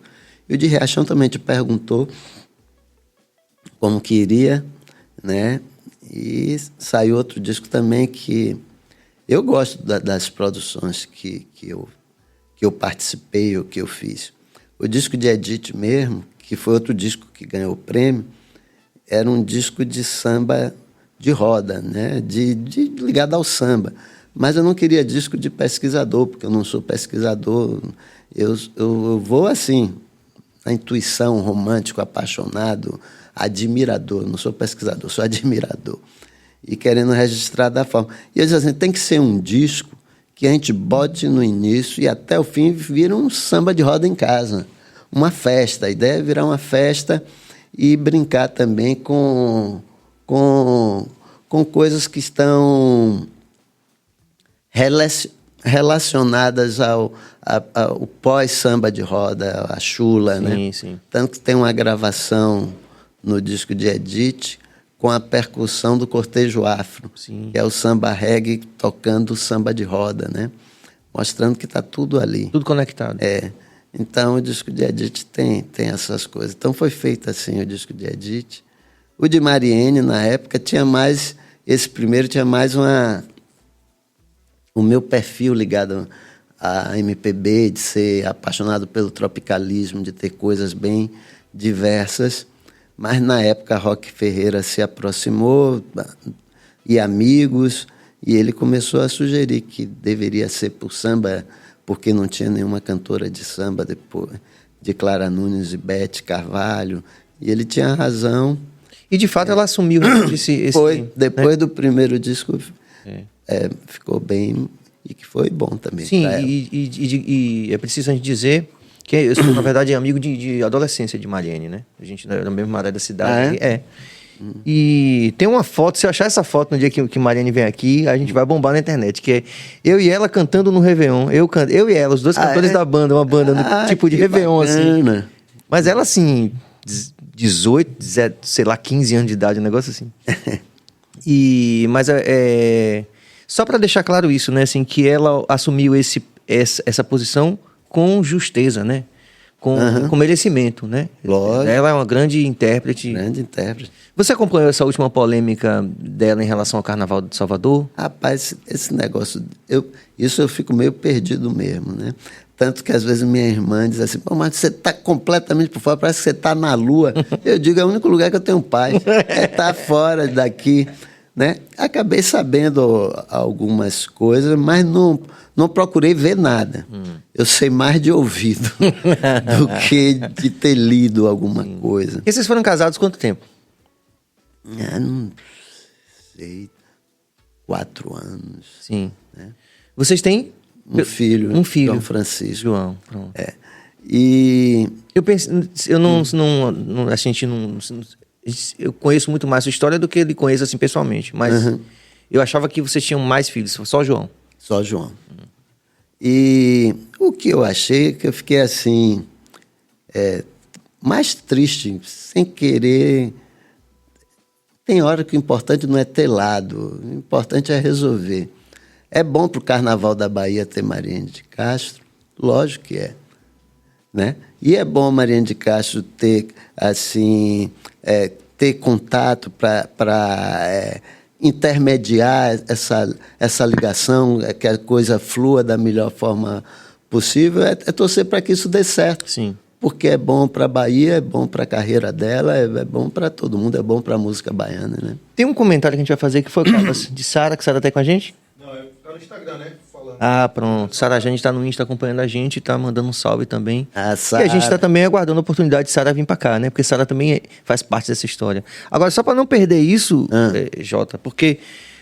E o de Riachão também te perguntou como queria, né? E saiu outro disco também que eu gosto das produções que eu participei ou que eu fiz. O disco de Edith mesmo, que foi outro disco que ganhou o prêmio, era um disco de samba de roda, né? Ligado ao samba. Mas eu não queria disco de pesquisador, porque eu não sou pesquisador. Eu vou assim, na intuição, romântico, apaixonado, admirador. Não sou pesquisador, sou admirador. E querendo registrar da forma. E eu disse assim, tem que ser um disco que a gente bote no início e até o fim vira um samba de roda em casa. Uma festa. A ideia é virar uma festa e brincar também com coisas que estão relacionadas ao pós-samba de roda, a chula, sim, né? Sim. Tanto que tem uma gravação no disco de Edith com a percussão do Cortejo Afro, Sim. que é o samba reggae tocando o samba de roda, né? Mostrando que está tudo ali. Tudo conectado. Então, o disco de Edith tem essas coisas. Então, foi feito assim o disco de Edith. O de Mariene, na época, tinha mais... Esse primeiro tinha mais o meu perfil ligado à MPB, de ser apaixonado pelo tropicalismo, de ter coisas bem diversas. Mas, na época, Roque Ferreira se aproximou, e amigos, e ele começou a sugerir que deveria ser por samba, porque não tinha nenhuma cantora de samba depois de Clara Nunes e Beth Carvalho. E ele tinha razão. E, de fato, ela assumiu esse... Foi, depois do primeiro disco, ficou bem, e que foi bom também. Sim, e é preciso a gente dizer que eu sou, na verdade, amigo de adolescência de Mariene, né? A gente era na mesma área da cidade. E tem uma foto, se eu achar essa foto no dia que Mariene vem aqui, a gente vai bombar na internet, que é eu e ela cantando no Réveillon. Eu e ela, os dois cantores da banda, uma banda no tipo de Réveillon, bacana. Assim. Mas ela, assim, 18, sei lá, 15 anos de idade, um negócio assim. Mas só para deixar claro isso, né? Assim, que ela assumiu essa posição com justeza, né? Com merecimento, né? Lógico. Ela é uma grande intérprete. Grande intérprete. Você acompanhou essa última polêmica dela em relação ao Carnaval de Salvador? Rapaz, esse negócio... Isso eu fico meio perdido mesmo, né? Tanto que às vezes minha irmã diz assim, pô, mas você está completamente por fora, parece que você está na Lua. Eu digo, é o único lugar que eu tenho paz. Tá fora daqui, né? Acabei sabendo algumas coisas, mas não procurei ver nada. Eu sei mais de ouvido do que de ter lido alguma coisa. E vocês foram casados quanto tempo? Não sei. 4 anos. Sim. Vocês têm Um filho. Um filho. João Francisco. João, pronto. E Eu penso, eu não, a gente não, eu conheço muito mais sua história do que ele conhece assim pessoalmente, mas eu achava que vocês tinham mais filhos, só João. só João. E o que eu achei é que eu fiquei assim, mais triste, sem querer. Tem hora que o importante não é ter lado, o importante é resolver. É bom para o Carnaval da Bahia ter Mariene de Castro? Lógico que é. Né? E é bom Mariene de Castro ter, assim, ter contato para intermediar essa ligação, que a coisa flua da melhor forma possível, é torcer para que isso dê certo. Sim. Porque é bom para a Bahia, é bom para a carreira dela, é bom para todo mundo, é bom para a música baiana, né? Tem um comentário que a gente vai fazer que foi de Sara, que Sara tá aí com a gente? Não, tá no Instagram, né? Falando. Ah, pronto. Sara Jane está no Insta acompanhando a gente e tá mandando um salve também. Ah, E Sara. a gente tá também aguardando a oportunidade de Sara vir para cá, né? Porque Sara também faz parte dessa história. Agora, só para não perder isso, Jota, porque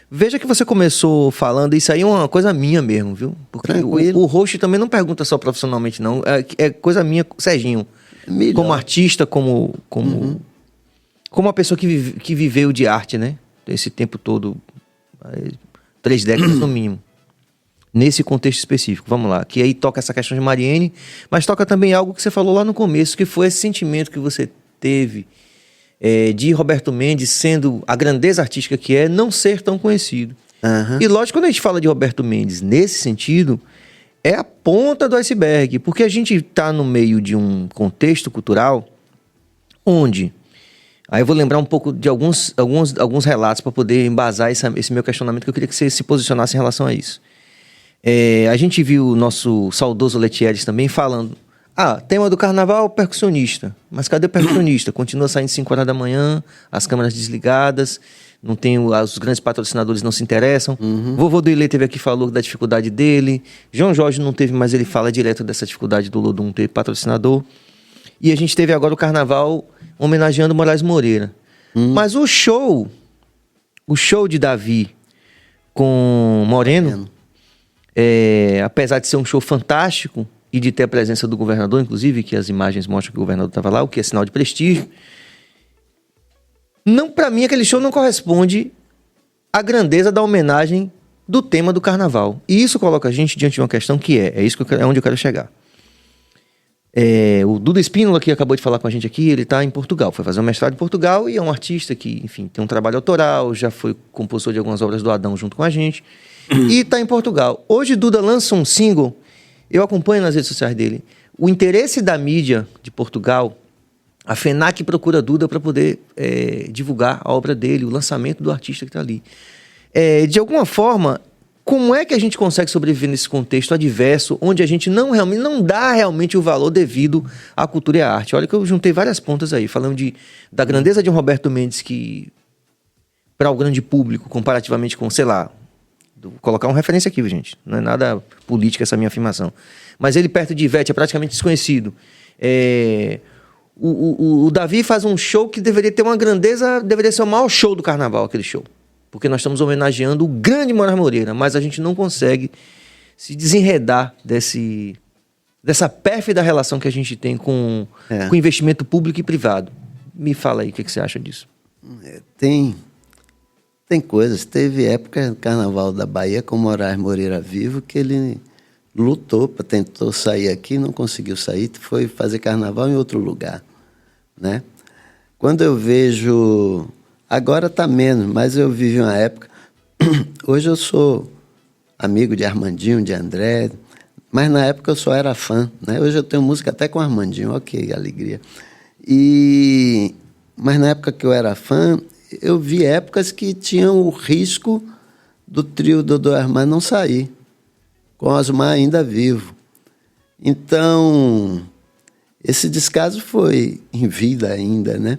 veja que você começou falando, isso aí é uma coisa minha mesmo, viu? Porque Tranquilo. o host também não pergunta só profissionalmente, não. É coisa minha, Serginho. Melhor. Como artista, como uma pessoa que viveu de arte, né? Esse tempo todo, 3 décadas no mínimo. Nesse contexto específico, vamos lá. Que aí toca essa questão de Mariene, mas toca também algo que você falou lá no começo, que foi esse sentimento que você teve de Roberto Mendes, sendo a grandeza artística que é, não ser tão conhecido. E lógico, quando a gente fala de Roberto Mendes nesse sentido, é a ponta do iceberg, porque a gente está no meio de um contexto cultural onde... Aí eu vou lembrar um pouco de alguns relatos para poder embasar esse meu questionamento, que eu queria que você se posicionasse em relação a isso. A gente viu o nosso saudoso Letieres também falando: tema do carnaval, percussionista. Mas cadê o percussionista? Continua saindo 5 horas da manhã, as câmeras desligadas, não tem os grandes patrocinadores não se interessam. Vovô do Ilê teve aqui, falou da dificuldade dele. João Jorge não teve, mas ele fala direto dessa dificuldade do Lodum ter patrocinador. E a gente teve agora o carnaval homenageando Moraes Moreira. Mas o show de Davi com Moreno, apesar de ser um show fantástico e de ter a presença do governador, inclusive, que as imagens mostram que o governador estava lá, o que é sinal de prestígio, para mim aquele show não corresponde à grandeza da homenagem do tema do carnaval. E isso coloca a gente diante de uma questão que é onde eu quero chegar. O Duda Espínola, que acabou de falar com a gente aqui, ele está em Portugal, foi fazer um mestrado em Portugal e é um artista que, enfim, tem um trabalho autoral, já foi compositor de algumas obras do Adão junto com a gente, e está em Portugal. Hoje Duda lança um single, eu acompanho nas redes sociais dele, o interesse da mídia de Portugal, a FENAC procura Duda para poder divulgar a obra dele, o lançamento do artista que está ali. De alguma forma, como é que a gente consegue sobreviver nesse contexto adverso, onde a gente não dá realmente o valor devido à cultura e à arte? Olha que eu juntei várias pontas aí, falando da grandeza de um Roberto Mendes que, para o grande público, comparativamente com, sei lá, vou colocar uma referência aqui, gente, não é nada política essa minha afirmação, mas ele perto de Ivete é praticamente desconhecido. O Davi faz um show que deveria ter uma grandeza, deveria ser o maior show do carnaval, aquele show. Porque nós estamos homenageando o grande Moraes Moreira, mas a gente não consegue se desenredar dessa pérfida relação que a gente tem com investimento público e privado. Me fala aí, o que você acha disso? Tem coisas. Teve época no Carnaval da Bahia com Moraes Moreira vivo que ele lutou, tentou sair aqui, não conseguiu sair, foi fazer carnaval em outro lugar, né? Quando eu vejo... Agora está menos, mas eu vivi uma época... Hoje eu sou amigo de Armandinho, de André, mas na época eu só era fã, né? Hoje eu tenho música até com Armandinho, ok, alegria. Mas na época que eu era fã, eu vi épocas que tinham o risco do trio Dodô Armando não sair, com Osmar ainda vivo. Então, esse descaso foi em vida ainda, né?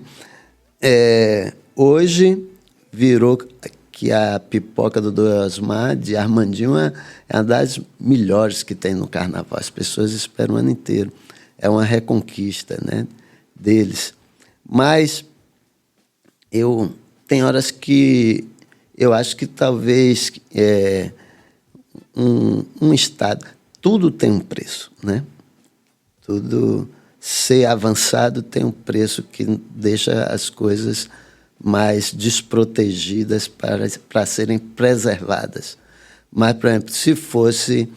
Hoje virou que a pipoca do Osmar, de Armandinho, é uma das melhores que tem no carnaval. As pessoas esperam o ano inteiro. É uma reconquista, né, deles. Mas tem horas que eu acho que talvez um estado... Tudo tem um preço, né? Tudo ser avançado tem um preço que deixa as coisas mais desprotegidas para serem preservadas. Mas, por exemplo, se fosse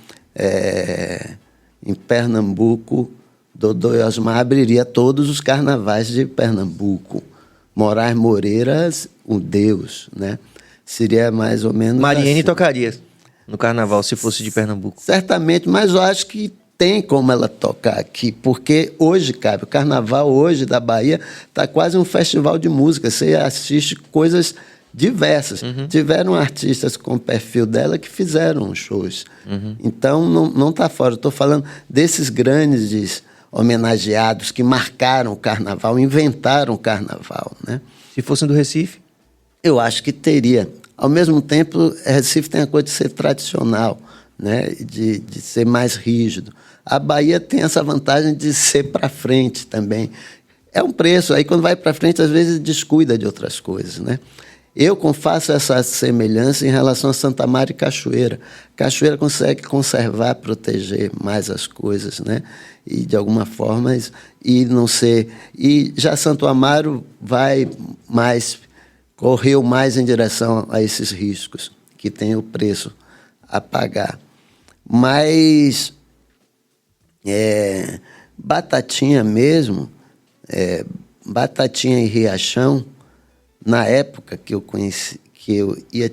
em Pernambuco, Dodô e Osmar abriria todos os carnavais de Pernambuco. Moraes Moreira, um deus, né? Seria mais ou menos Mariene assim. tocaria no carnaval, se fosse de Pernambuco. Certamente, mas eu acho que tem como ela tocar aqui, porque hoje, cara, o carnaval hoje da Bahia está quase um festival de música. Você assiste coisas diversas. Tiveram artistas com o perfil dela que fizeram shows. Então, não está fora. Estou falando desses grandes homenageados que marcaram o carnaval, inventaram o carnaval, né? Se fossem do Recife? Eu acho que teria. Ao mesmo tempo, Recife tem a coisa de ser tradicional, né? De ser mais rígido. A Bahia tem essa vantagem de ser para frente também. É um preço. Aí, quando vai para frente, às vezes descuida de outras coisas, né? Eu faço essa semelhança em relação a Santa Maria e Cachoeira. Cachoeira consegue conservar, proteger mais as coisas, né? E, de alguma forma, e não ser... E já Santo Amaro correu mais em direção a esses riscos, que tem o preço a pagar. Mas Batatinha mesmo, Batatinha e Riachão, na época que eu conheci,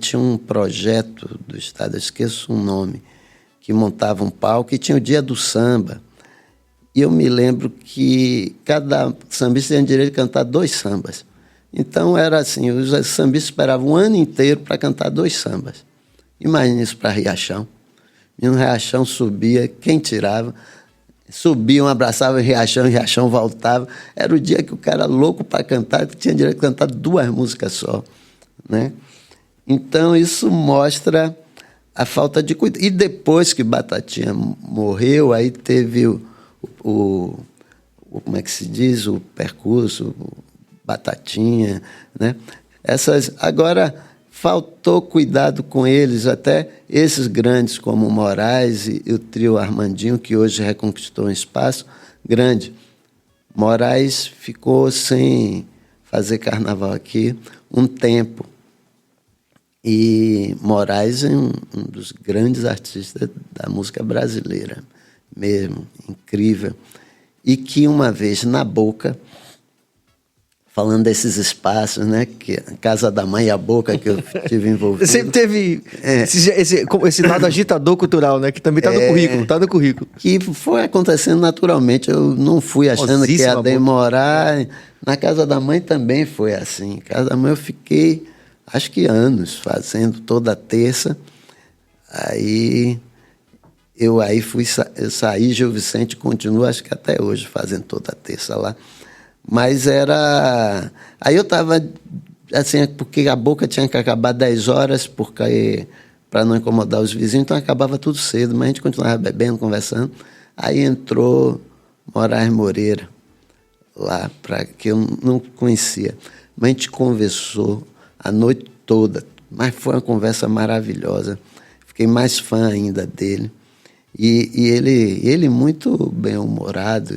tinha um projeto do Estado, eu esqueço o nome, que montava um palco e tinha o Dia do Samba. E eu me lembro que cada sambista tinha direito de cantar 2 sambas. Então era assim, os sambistas esperavam um ano inteiro para cantar 2 sambas. Imagina isso para Riachão. E no Riachão subia, quem tirava, subiam, abraçavam o Riachão voltava. Era o dia que o cara louco para cantar, que tinha direito de cantar 2 músicas só, né? Então isso mostra a falta de cuidado. E depois que Batatinha morreu, aí teve como é que se diz? O percurso, Batatinha, né? Agora, faltou cuidado com eles, até esses grandes como o Moraes e o trio Armandinho, que hoje reconquistou um espaço grande. Moraes ficou sem fazer carnaval aqui um tempo. E Moraes é um dos grandes artistas da música brasileira, mesmo, incrível. E que uma vez na Boca, falando desses espaços, né? Que a Casa da Mãe e a Boca que eu tive envolvido. Sempre teve esse lado agitador cultural, né? Que também está no currículo, Que foi acontecendo naturalmente. Eu não fui achando que ia demorar. Na Casa da Mãe também foi assim. Casa da Mãe eu fiquei, acho que anos, fazendo toda terça. Aí eu saí, Gil Vicente continua, acho que até hoje, fazendo toda terça lá. Mas aí eu estava, assim, porque a Boca tinha que acabar 10 horas, para não incomodar os vizinhos, então acabava tudo cedo, mas a gente continuava bebendo, conversando. Aí entrou Moraes Moreira, lá, que eu não conhecia. Mas a gente conversou a noite toda, mas foi uma conversa maravilhosa. Fiquei mais fã ainda dele. E ele muito bem-humorado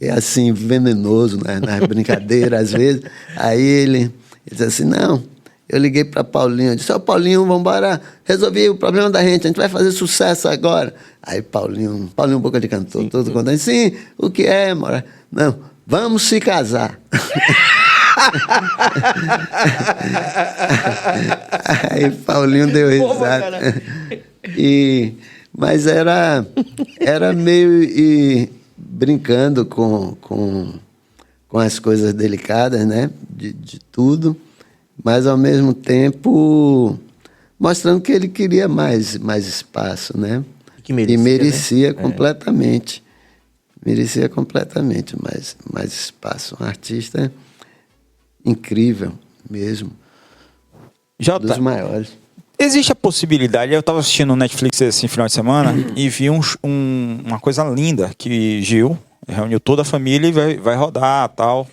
e assim, venenoso, né, nas brincadeiras, às vezes. Aí ele disse assim, não, eu liguei para Paulinho, eu disse, Paulinho, vamos embora, resolvi o problema da gente vai fazer sucesso agora. Aí Paulinho boca de cantor, todo contente, sim, o que é, Mora? Não, vamos se casar. Aí Paulinho deu risada. Mas era meio brincando com as coisas delicadas, né? De tudo, mas ao mesmo tempo mostrando que ele queria mais espaço, né? Que merecia, né? Completamente. Merecia completamente mais espaço. Um artista incrível mesmo. Dos maiores. Existe a possibilidade, eu estava assistindo no Netflix esse final de semana e vi uma coisa linda, que Gil reuniu toda a família e vai rodar, tal,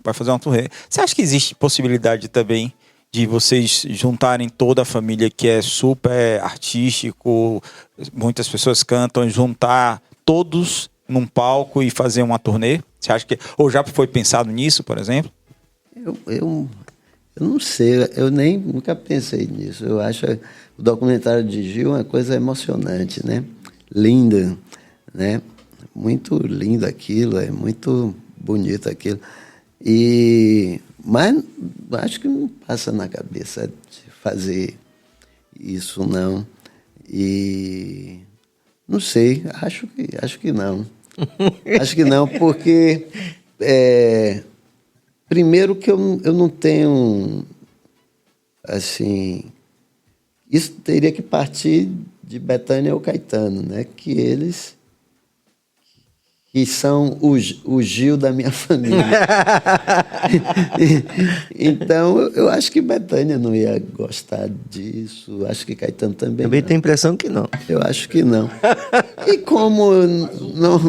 vai fazer uma turnê. Você acha que existe possibilidade também de vocês juntarem toda a família que é super artístico, muitas pessoas cantam, juntar todos num palco e fazer uma turnê? Você acha que... Ou já foi pensado nisso, por exemplo? Eu não sei, eu nem nunca pensei nisso. Eu acho o documentário de Gil uma coisa emocionante, né? Linda, né? Muito lindo aquilo, é muito bonito aquilo. Mas acho que não passa na cabeça de fazer isso, não. E não sei, acho que não. Acho que não, porque primeiro que eu não tenho, assim, isso teria que partir de Bethânia ou Caetano, né? Que eles que são o Gil da minha família. Então, eu acho que Bethânia não ia gostar disso. Acho que Caetano também Também não. tenho a impressão que não. Eu acho que não. E como não...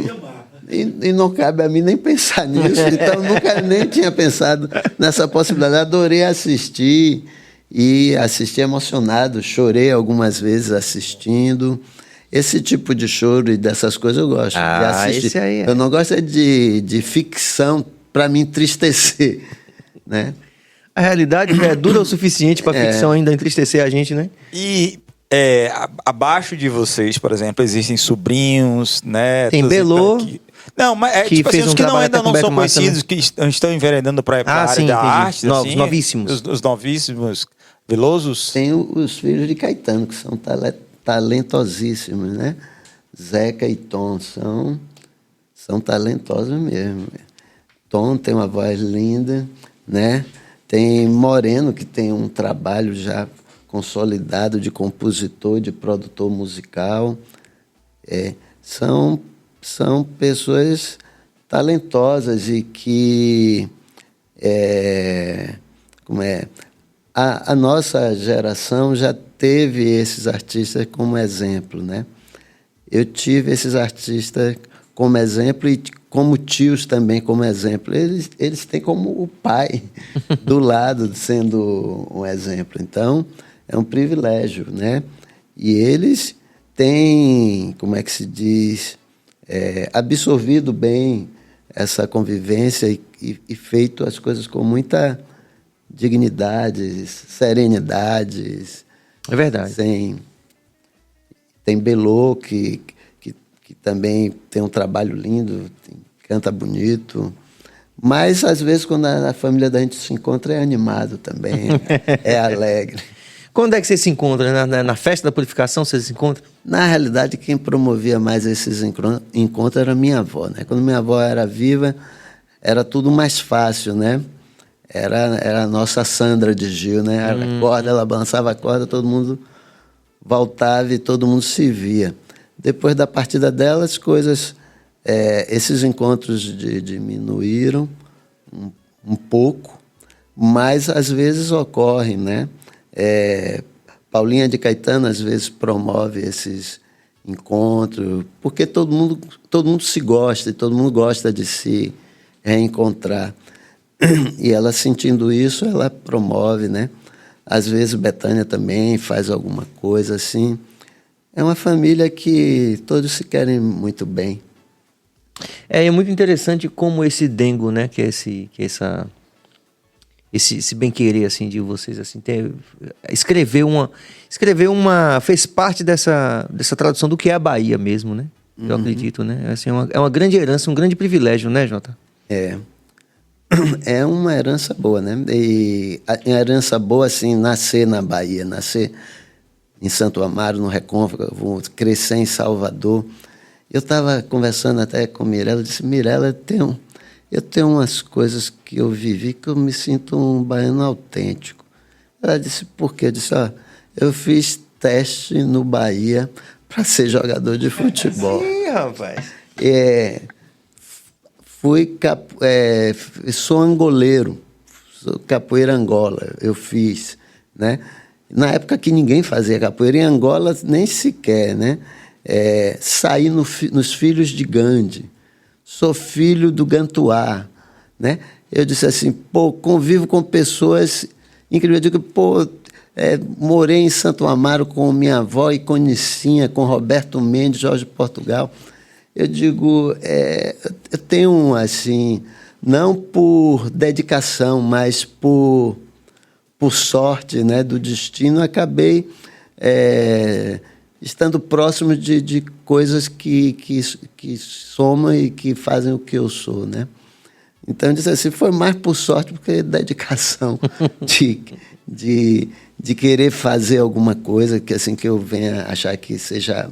E não cabe a mim nem pensar nisso, então nunca nem tinha pensado nessa possibilidade. Adorei assistir e assisti emocionado, chorei algumas vezes assistindo. Esse tipo de choro e dessas coisas eu gosto de assistir. Esse aí é. Eu não gosto de ficção para me entristecer, né? A realidade é dura o suficiente para a ficção ainda entristecer a gente, né? E abaixo de vocês, por exemplo, existem sobrinhos, netos... Tem Belô, não, mas que tipo fez assim, os um que trabalho ainda até com não Beto são Massa, conhecidos, que estão enveredando para a área sim, da entendi. arte, assim, Novíssimos. Os novíssimos, Velosos. Tem os filhos de Caetano, que são talentosíssimos, né? Zeca e Tom são talentosos mesmo. Tom tem uma voz linda, né? Tem Moreno, que tem um trabalho já consolidado de compositor, de produtor musical. São pessoas talentosas e que a nossa geração já teve esses artistas como exemplo, né? Eu tive esses artistas como exemplo e como tios também como exemplo. Eles têm como o pai do lado sendo um exemplo. Então, é um privilégio, né? E eles têm, como é que se diz, absorvido bem essa convivência e feito as coisas com muita dignidade, serenidade. É verdade. Tem Belô, que também tem um trabalho lindo, canta bonito. Mas, às vezes, quando a família da gente se encontra, é animado também, é alegre. Quando é que você se encontra? Na festa da purificação você se encontra? Na realidade, quem promovia mais esses encontros era minha avó, né? Quando minha avó era viva, era tudo mais fácil, né? Era a nossa Sandra de Gil, né? Ela balançava a corda, todo mundo voltava e todo mundo se via. Depois da partida dela, as coisas... esses encontros diminuíram um pouco, mas às vezes ocorrem, né? Paulinha de Caetano às vezes promove esses encontros, porque todo mundo se gosta e todo mundo gosta de se reencontrar. E ela, sentindo isso, ela promove, né? Às vezes Bethânia também faz alguma coisa assim. É uma família que todos se querem muito bem. É muito interessante como esse dengo, né? Esse bem-querer, assim, de vocês, assim, fez parte dessa tradução do que é a Bahia mesmo, né? Eu acredito, né? Assim, é uma grande herança, um grande privilégio, né, Jota? É uma herança boa, né? E a herança boa, assim, nascer na Bahia, nascer em Santo Amaro, no Recôncavo, crescer em Salvador. Eu estava conversando até com Mirella, disse, Mirella, eu tenho umas coisas que eu vivi que eu me sinto um baiano autêntico. Ela disse, por quê? Eu disse, eu fiz teste no Bahia para ser jogador de futebol. Sim, rapaz. Sou angoleiro, sou capoeira Angola, eu fiz, né? Na época que ninguém fazia capoeira, em Angola nem sequer, né? Saí nos Filhos de Gandhi, sou filho do Gantuá, né? Eu disse assim, convivo com pessoas incrível. Eu digo, pô, morei em Santo Amaro com minha avó e com Nicinha, com Roberto Mendes, Jorge Portugal. Eu digo, eu tenho, assim, não por dedicação, mas por sorte, né, do destino, acabei estando próximo de coisas que somam e que fazem o que eu sou, né? Então, eu disse assim, foi mais por sorte do que dedicação de querer fazer alguma coisa que, assim, que eu venha achar que seja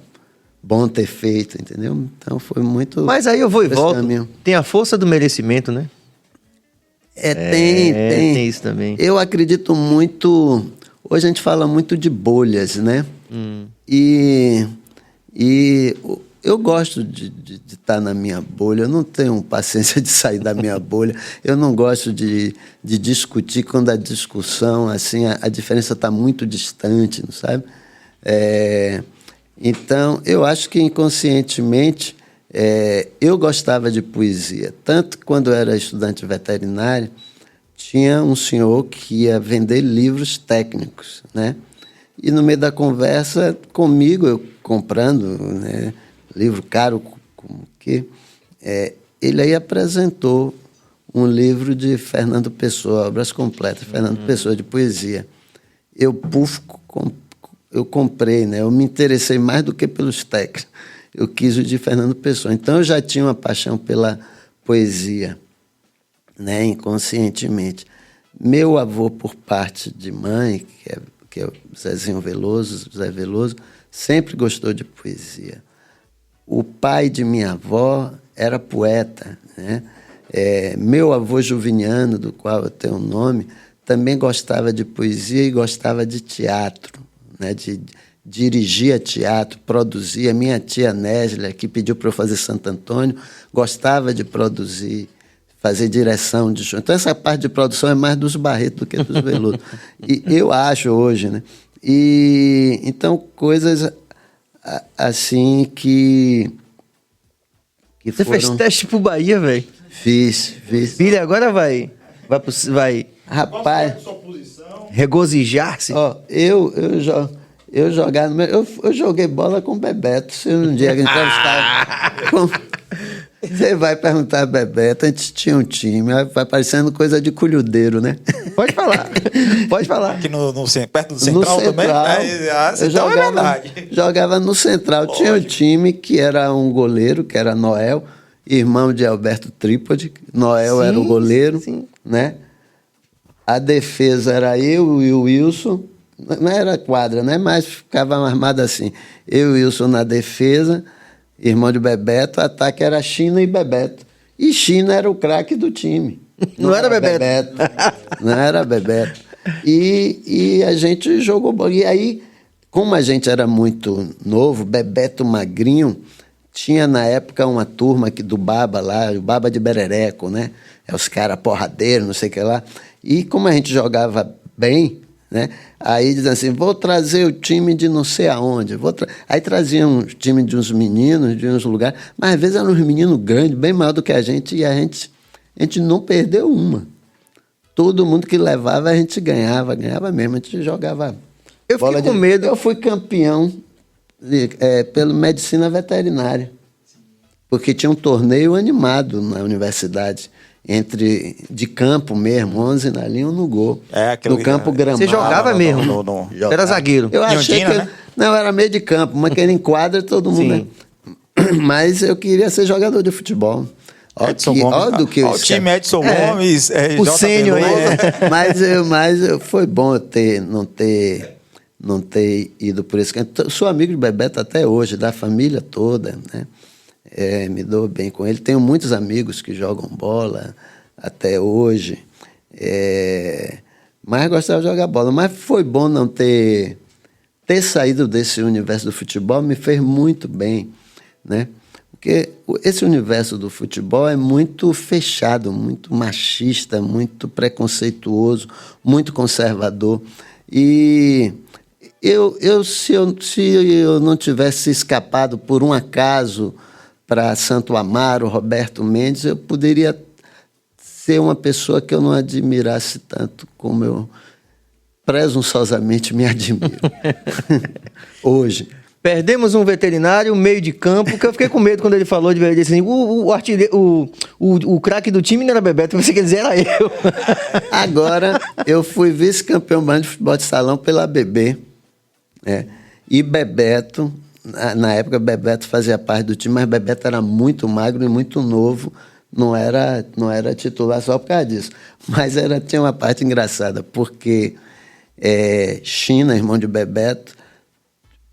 bom ter feito, entendeu? Então, foi muito... Mas aí eu vou e volto. caminho. Tem a força do merecimento, né? Tem isso também. Eu acredito muito... Hoje a gente fala muito de bolhas, né? E eu gosto de estar na minha bolha. Eu não tenho paciência de sair da minha bolha. Eu não gosto de discutir quando a discussão, assim, a diferença está muito distante, não sabe? Então, eu acho que inconscientemente eu gostava de poesia. Tanto que quando eu era estudante veterinário, tinha um senhor que ia vender livros técnicos, né? E no meio da conversa comigo, eu comprando, né, livro caro, como que, ele aí apresentou um livro de Fernando Pessoa, Obras Completas, Fernando Pessoa, de poesia. Eu comprei, né? Eu me interessei mais do que pelos técnicos. Eu quis o de Fernando Pessoa. Então, eu já tinha uma paixão pela poesia, né? Inconscientemente. Meu avô, por parte de mãe, que é o Zezinho Veloso, Zé Veloso, sempre gostou de poesia. O pai de minha avó era poeta, né? Meu avô Juviniano, do qual eu tenho o nome, também gostava de poesia e gostava de teatro, né? Dirigia teatro, produzia. Minha tia Néslia, que pediu para eu fazer Santo Antônio, gostava de produzir, fazer direção de show. Então, essa parte de produção é mais dos Barreto do que dos Veloso. E eu acho hoje, né? Então, coisas assim que Você foram... fez teste pro Bahia, velho? Fiz. Filha, agora vai Rapaz... regozijar-se? Ó, eu jogava... Eu joguei bola com o Bebeto. Se um dia que entrevistar... Você vai perguntar a Bebeto, a gente tinha um time, vai parecendo coisa de colhudeiro, né? Pode falar. Aqui perto do Central também? Eu jogava no Central. Lógico. Tinha um time que era um goleiro, que era Noel, irmão de Alberto Trípode. Noel era o goleiro, né? A defesa era eu e o Wilson. Não era quadra, né? Mas ficava armado assim. Eu e o Wilson na defesa, irmão de Bebeto, o ataque era China e Bebeto. E China era o craque do time. Não era Bebeto. Não era Bebeto. E a gente jogou bola. E aí, como a gente era muito novo, Bebeto magrinho, tinha na época uma turma aqui do Baba lá, o Baba de Berereco, né? Os caras porradeiros, não sei o que lá. E como a gente jogava bem, né? Aí dizem assim, vou trazer o time de não sei aonde. Aí traziam um time de uns meninos, de uns lugares, mas às vezes eram uns meninos grandes, bem maior do que a gente, e a gente não perdeu uma. Todo mundo que levava a gente ganhava mesmo, a gente jogava. Eu fiquei com medo. Eu fui campeão pelo medicina veterinária, porque tinha um torneio animado na universidade. De campo mesmo, 11 na linha, 1 no gol. No campo gramado. Você jogava mesmo? Jogava. Era zagueiro. Eu achei que... Não, eu era meio de campo, mas quem enquadra todo mundo, né? Mas eu queria ser jogador de futebol. Edson Gomes. O time Edson Gomes, o sênior aí. Mas foi bom não ter ido por esse caminho. Sou amigo de Bebeto até hoje, da família toda, né? Me dou bem com ele. Tenho muitos amigos que jogam bola até hoje. Mas gostava de jogar bola. Mas foi bom não ter saído desse universo do futebol, me fez muito bem, né? Porque esse universo do futebol é muito fechado, muito machista, muito preconceituoso, muito conservador. E se eu não tivesse escapado por um acaso para Santo Amaro, Roberto Mendes, eu poderia ser uma pessoa que eu não admirasse tanto como presunçosamente me admiro. Hoje. Perdemos um veterinário, meio de campo, que eu fiquei com medo quando ele falou de verdade assim, o craque do time não era Bebeto, eu pensei que ele era eu. Agora, eu fui vice-campeão de futebol de salão pela ABB, né? E Bebeto, na época Bebeto fazia parte do time, mas Bebeto era muito magro e muito novo, não era titular só por causa disso. Mas tinha uma parte engraçada, porque China, irmão de Bebeto,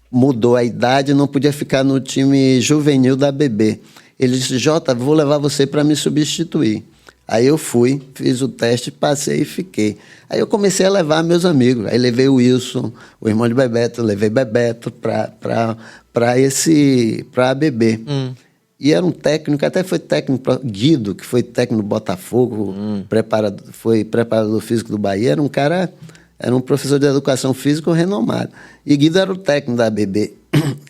mudou a idade e não podia ficar no time juvenil da ABB. Ele disse, Jota, vou levar você para me substituir. Aí eu fui, fiz o teste, passei e fiquei. Aí eu comecei a levar meus amigos. Aí levei o Wilson, o irmão de Bebeto, levei Bebeto para a ABB. E era um técnico, até foi técnico, Guido, que foi técnico do Botafogo, foi preparador físico do Bahia, era um professor de educação física renomado. E Guido era o técnico da ABB.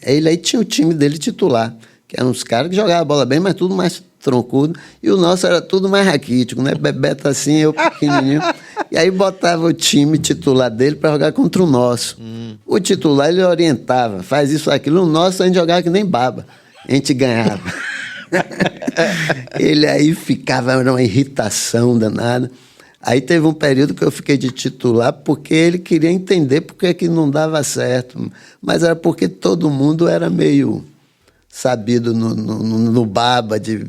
Ele aí tinha o time dele titular, que eram uns caras que jogavam bola bem, mas tudo mais troncudo. E o nosso era tudo mais raquítico, né? Bebeto assim, eu pequenininho. E aí botava o time titular dele para jogar contra o nosso. O titular, ele orientava, faz isso, aquilo. O nosso, a gente jogava que nem baba. A gente ganhava. Ele aí ficava numa irritação danada. Aí teve um período que eu fiquei de titular porque ele queria entender por que não dava certo. Mas era porque todo mundo era meio sabido no baba de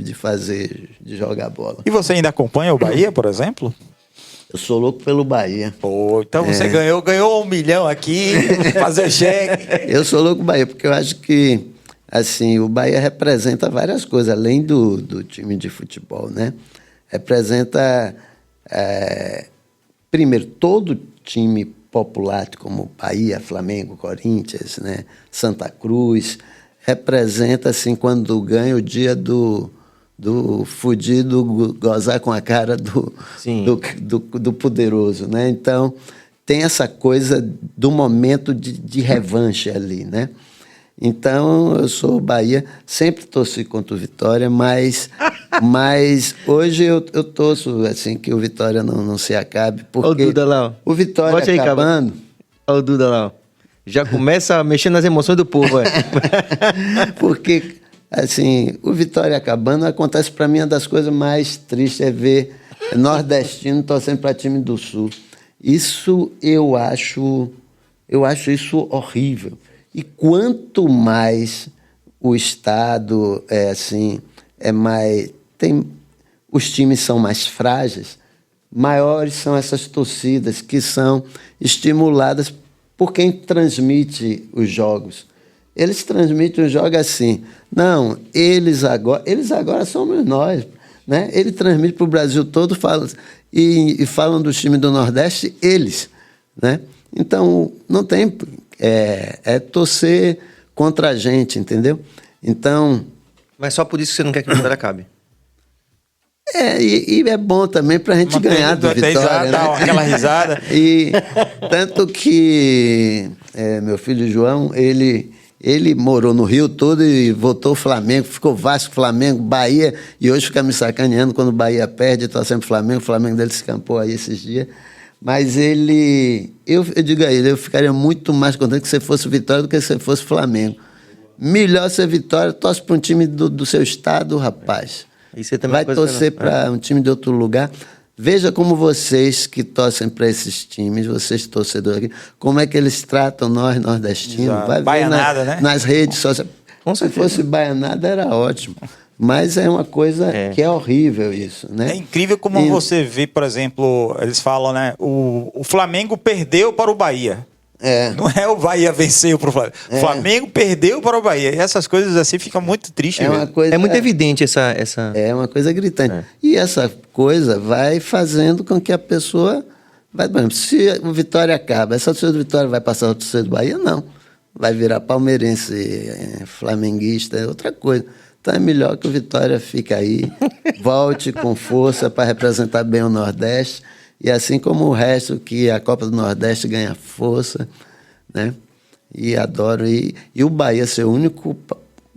jogar bola. E você ainda acompanha o Bahia, por exemplo? Eu sou louco pelo Bahia. Pô, então você ganhou 1 milhão aqui, fazer cheque. Eu sou louco pelo Bahia, porque eu acho que assim, o Bahia representa várias coisas, além do time de futebol, né? Representa... primeiro, todo time popular como Bahia, Flamengo, Corinthians, né, Santa Cruz, representa assim quando ganha o dia do fudido gozar com a cara do poderoso, né? Então tem essa coisa do momento de revanche ali, né? Então, eu sou Bahia, sempre torci contra o Vitória, mas hoje eu torço assim, que o Vitória não se acabe, porque Olha o Duda lá, ó. o Vitória Bote aí, acabando... Olha o Duda lá, ó. Já começa a mexer nas emoções do povo. Porque, assim, o Vitória acabando, acontece para mim uma das coisas mais tristes é ver nordestino torcendo para time do Sul. Isso eu acho isso horrível. E quanto mais o Estado os times são mais frágeis, maiores são essas torcidas que são estimuladas por quem transmite os jogos. Eles transmitem os jogos assim. Não, eles agora somos nós, né? Ele transmite para o Brasil todo e falam do time do Nordeste, eles, né? Então, não tem... torcer contra a gente, entendeu? Então... Mas só por isso que você não quer que o Vitória acabe. E é bom também para a gente ganhar do Vitória, né? Aquela risada. E tanto que meu filho João, ele morou no Rio todo e votou Flamengo, ficou Vasco, Flamengo, Bahia, e hoje fica me sacaneando quando o Bahia perde, torcendo Flamengo, o Flamengo dele se escampou aí esses dias. Mas eu digo a ele, eu ficaria muito mais contente que você fosse Vitória do que se você fosse Flamengo. Melhor ser Vitória, torce para um time do seu estado, rapaz. Isso também vai torcer para um time de outro lugar. Veja como vocês que torcem para esses times, vocês torcedores aqui, como é que eles tratam nós nordestinos. Vai ver baianada, né? Nas redes sociais. Se fosse baianada era ótimo. Mas é uma coisa que é horrível isso, né? É incrível como você vê, por exemplo, eles falam, né? O Flamengo perdeu para o Bahia. Não é o Bahia venceu para o Flamengo. O Flamengo perdeu para o Bahia. E essas coisas assim ficam muito tristes. É muito evidente essa... É uma coisa gritante. E essa coisa vai fazendo com que a pessoa... Por exemplo, se o Vitória acaba, essa torcida do Vitória vai passar a torcida do Bahia? Não. Vai virar palmeirense, flamenguista, é outra coisa. Então é melhor que o Vitória fique aí, volte com força para representar bem o Nordeste, e assim como o resto, que a Copa do Nordeste ganha força, né? E adoro. E o Bahia ser o único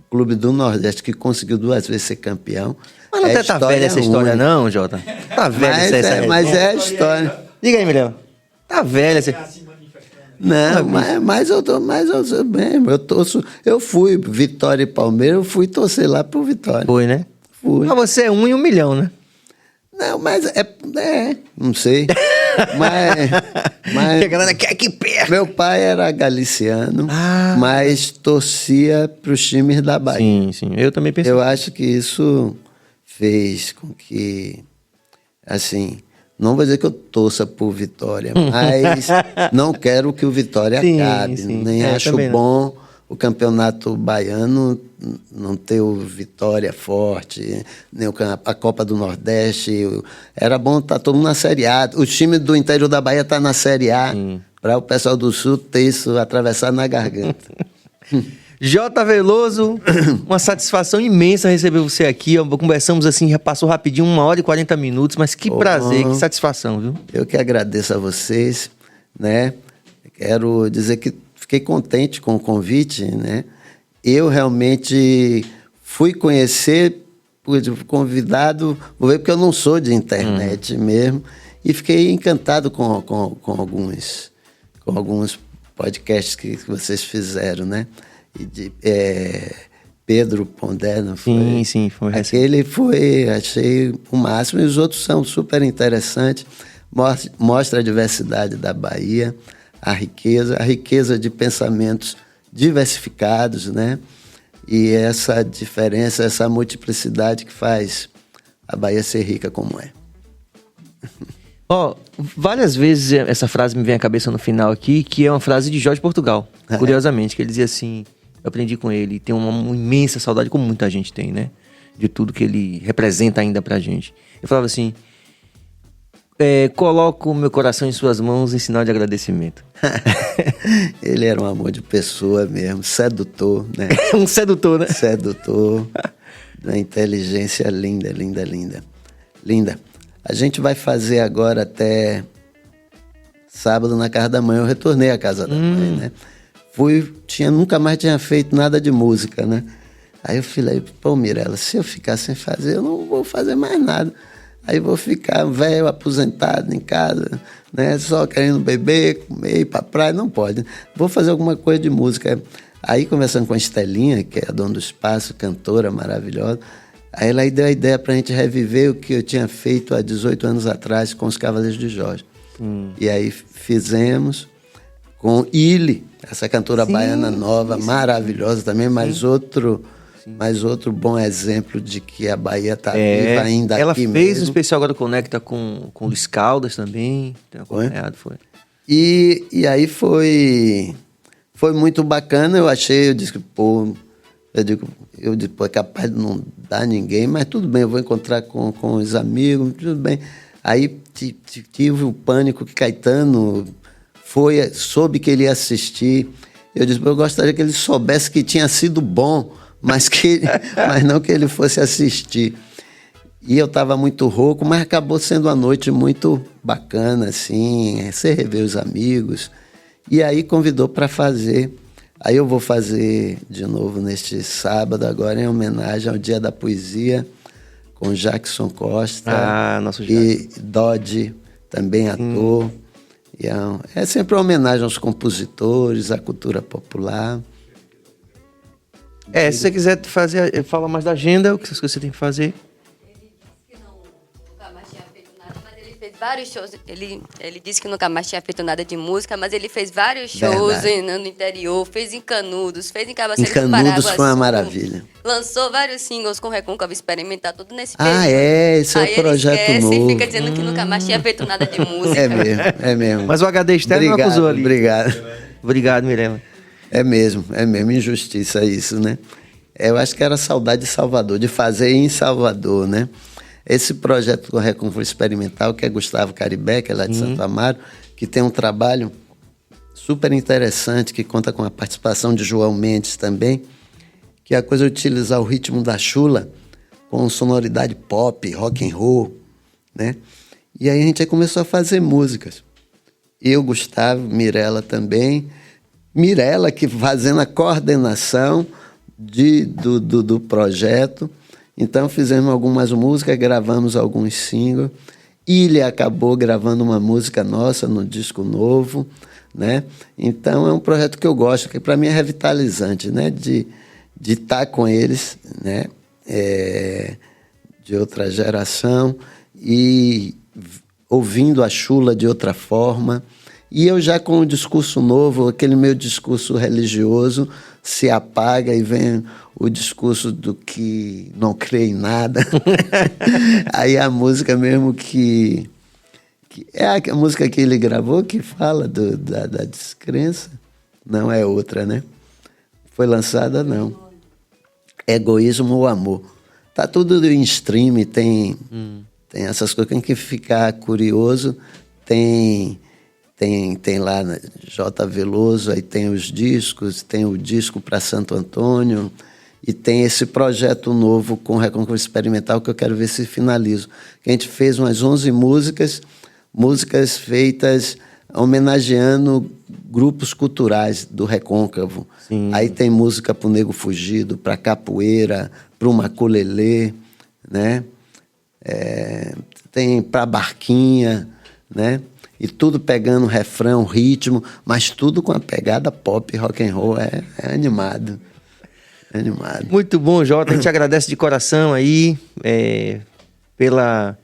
clube do Nordeste que conseguiu 2 vezes ser campeão. Mas não tá velha essa história não, Jota? Tá velha essa mas é a história. Diga aí, Mirella. Tá velha essa... Não, mas eu sou mesmo. Eu fui Vitória e Palmeiras, eu fui torcer lá pro Vitória. Foi, né? Fui. Mas você é 1 em 1 milhão, né? Não, mas não sei. mas Que a galera quer que perca. meu pai era galiciano, Ah. mas torcia para os times da Bahia. Sim. Eu também pensei. Eu acho que isso fez com que, assim, não vou dizer que eu torça por Vitória, mas não quero que o Vitória Sim, acabe. sim. Nem É, acho também não. bom o campeonato baiano não ter o Vitória forte, nem a Copa do Nordeste. Era bom estar todo mundo na Série A. O time do interior da Bahia está na Série A, para o pessoal do Sul ter isso atravessado na garganta. J. Veloso, uma satisfação imensa receber você aqui. Conversamos assim, já passou rapidinho, 1h40, mas que prazer, que satisfação, viu? Eu que agradeço a vocês, né? Quero dizer que fiquei contente com o convite, né? Eu realmente fui conhecer, fui convidado, vou ver porque eu não sou de internet mesmo, e fiquei encantado com alguns podcasts que vocês fizeram, né? E de Pedro Pondé, não foi? Sim, foi recente. Aquele achei o máximo, e os outros são super interessantes, mostra a diversidade da Bahia, a riqueza de pensamentos diversificados, né? E essa diferença, essa multiplicidade que faz a Bahia ser rica como é. Várias vezes essa frase me vem à cabeça no final aqui, que é uma frase de Jorge Portugal, curiosamente, que ele dizia assim, eu aprendi com ele, tem uma imensa saudade, como muita gente tem, né? De tudo que ele representa ainda pra gente. Eu falava assim, coloco o meu coração em suas mãos em sinal de agradecimento. Ele era um amor de pessoa mesmo, sedutor, né? Um sedutor, né? Sedutor, uma inteligência linda, linda, linda. Linda. A gente vai fazer agora até sábado na casa da mãe. Eu retornei à casa da mãe, né? Nunca mais tinha feito nada de música, né? Aí eu falei, pô, Mirella, se eu ficar sem fazer, eu não vou fazer mais nada. Aí vou ficar velho, aposentado em casa, né? Só querendo beber, comer, ir pra praia, não pode. Vou fazer alguma coisa de música. Aí, conversando com a Estelinha, que é a dona do espaço, cantora maravilhosa, aí ela deu a ideia pra gente reviver o que eu tinha feito há 18 anos atrás com os Cavaleiros de Jorge. E aí fizemos com Ili, essa cantora baiana nova, maravilhosa também, mais outro bom exemplo de que a Bahia está viva ainda ela aqui fez mesmo. um especial agora Conecta com Luiz Caldas também. Tem acompanhado, foi. E aí foi muito bacana, eu disse que, pô, é capaz de não dar ninguém, mas tudo bem, eu vou encontrar com os amigos, tudo bem. Aí tive o pânico que Caetano soube que ele ia assistir. Eu disse, eu gostaria que ele soubesse que tinha sido bom, mas não que ele fosse assistir. E eu estava muito rouco, mas acabou sendo uma noite muito bacana, assim, você rever os amigos. E aí convidou para fazer. Aí eu vou fazer de novo neste sábado, agora em homenagem ao Dia da Poesia, com Jackson Costa nosso e Dodge, também ator. E é sempre uma homenagem aos compositores, à cultura popular. Se você quiser fala mais da agenda, o que você tem que fazer. Vários shows. Ele disse que nunca mais tinha feito nada de música, mas ele fez vários shows no interior, fez em Canudos, fez em Cabaceiras do Paraguaçu. Canudos foi uma maravilha. Lançou vários singles com Recôncavo Experimental, tudo nesse período. Esse é o projeto novo. E fica dizendo que nunca mais tinha feito nada de música. É mesmo. Mas o HD externo não acusou ali. Obrigado. Obrigado, Mirella. É mesmo, injustiça isso, né? Eu acho que era saudade de Salvador, de fazer em Salvador, né? Esse projeto do Recôncavo Experimental, que é Gustavo Caribé, que é lá de Santo Amaro, que tem um trabalho super interessante, que conta com a participação de João Mendes também, que é a coisa de utilizar o ritmo da chula com sonoridade pop, rock and roll, né? E aí a gente começou a fazer músicas. Eu, Gustavo, Mirella também. Mirella que fazendo a coordenação do projeto. Então fizemos algumas músicas, gravamos alguns singles. Ilha acabou gravando uma música nossa no disco novo. né? Então é um projeto que eu gosto, que para mim é revitalizante, né? De estar com eles, né? De outra geração e ouvindo a Chula de outra forma. E eu já com um discurso novo, aquele meu discurso religioso se apaga e vem o discurso do que não crê em nada. Aí a música mesmo que é a música que ele gravou que fala da descrença, não é outra, né? Foi lançada, não. Egoísmo ou Amor. Tá tudo em stream, tem essas coisas. Quem que ficar curioso, tem lá J. Veloso, aí tem os discos, tem o disco para Santo Antônio, e tem esse projeto novo com Recôncavo Experimental que eu quero ver se finalizo. A gente fez umas 11 músicas feitas homenageando grupos culturais do Recôncavo. Sim. Aí tem música para o Nego Fugido, para Capoeira, para o Maculelê, né? Tem para Barquinha, né? E tudo pegando refrão, ritmo, mas tudo com a pegada pop, rock and roll, é animado. É animado. Muito bom, Jota. A gente agradece de coração aí pela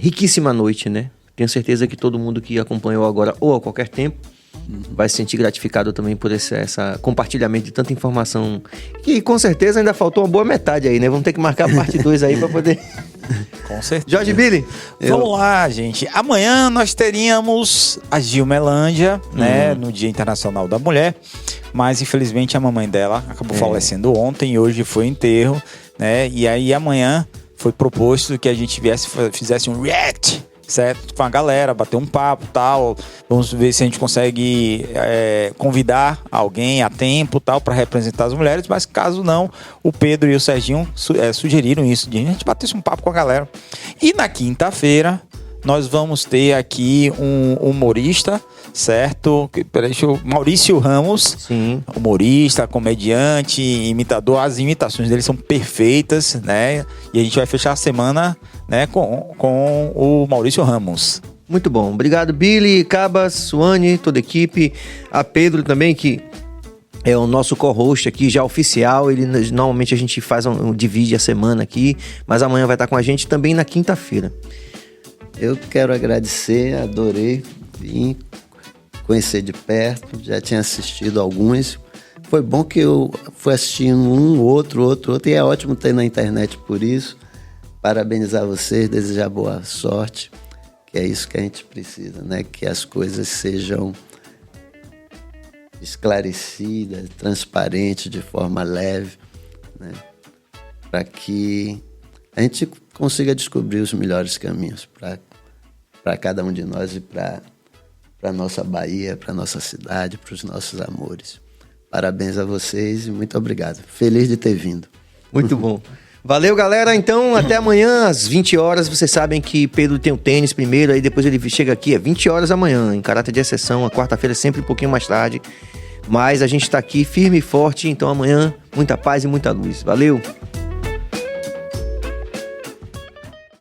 riquíssima noite, né? Tenho certeza que todo mundo que acompanhou agora ou a qualquer tempo vai se sentir gratificado também por esse compartilhamento de tanta informação. E com certeza ainda faltou uma boa metade aí, né? Vamos ter que marcar a parte 2 aí para poder... Com certeza. Jorge Billy. Vamos lá, gente. Amanhã nós teríamos a Gilmelândia, né? No Dia Internacional da Mulher. Mas, infelizmente, a mamãe dela acabou falecendo ontem e hoje foi enterro, né? E aí, amanhã foi proposto que a gente fizesse um react, certo? Com a galera, bater um papo e tal. Vamos ver se a gente consegue convidar alguém a tempo tal para representar as mulheres, mas caso não, o Pedro e o Serginho sugeriram isso, de a gente batesse um papo com a galera. E na quinta-feira nós vamos ter aqui um humorista, certo? Maurício Ramos. Sim. Humorista, comediante, imitador. As imitações dele são perfeitas, né? E a gente vai fechar a semana, né, com o Maurício Ramos. Muito bom. Obrigado, Billy, Cabas, Suane, toda a equipe. A Pedro também, que é o nosso co-host aqui, já oficial. Normalmente a gente divide a semana aqui, mas amanhã vai estar com a gente também na quinta-feira. Eu quero agradecer, adorei vir conhecer de perto, já tinha assistido alguns. Foi bom que eu fui assistindo um, outro, e é ótimo ter na internet por isso. Parabenizar vocês, desejar boa sorte, que é isso que a gente precisa, né? Que as coisas sejam esclarecidas, transparentes, de forma leve, né? Para que a gente consiga descobrir os melhores caminhos para cada um de nós e para a nossa Bahia, para a nossa cidade, para os nossos amores. Parabéns a vocês e muito obrigado. Feliz de ter vindo. Muito bom. Valeu, galera. Então, até amanhã, às 20 horas. Vocês sabem que Pedro tem o tênis primeiro, aí depois ele chega aqui, 20 horas amanhã, em caráter de exceção. A quarta-feira é sempre um pouquinho mais tarde. Mas a gente está aqui firme e forte. Então, amanhã, muita paz e muita luz. Valeu!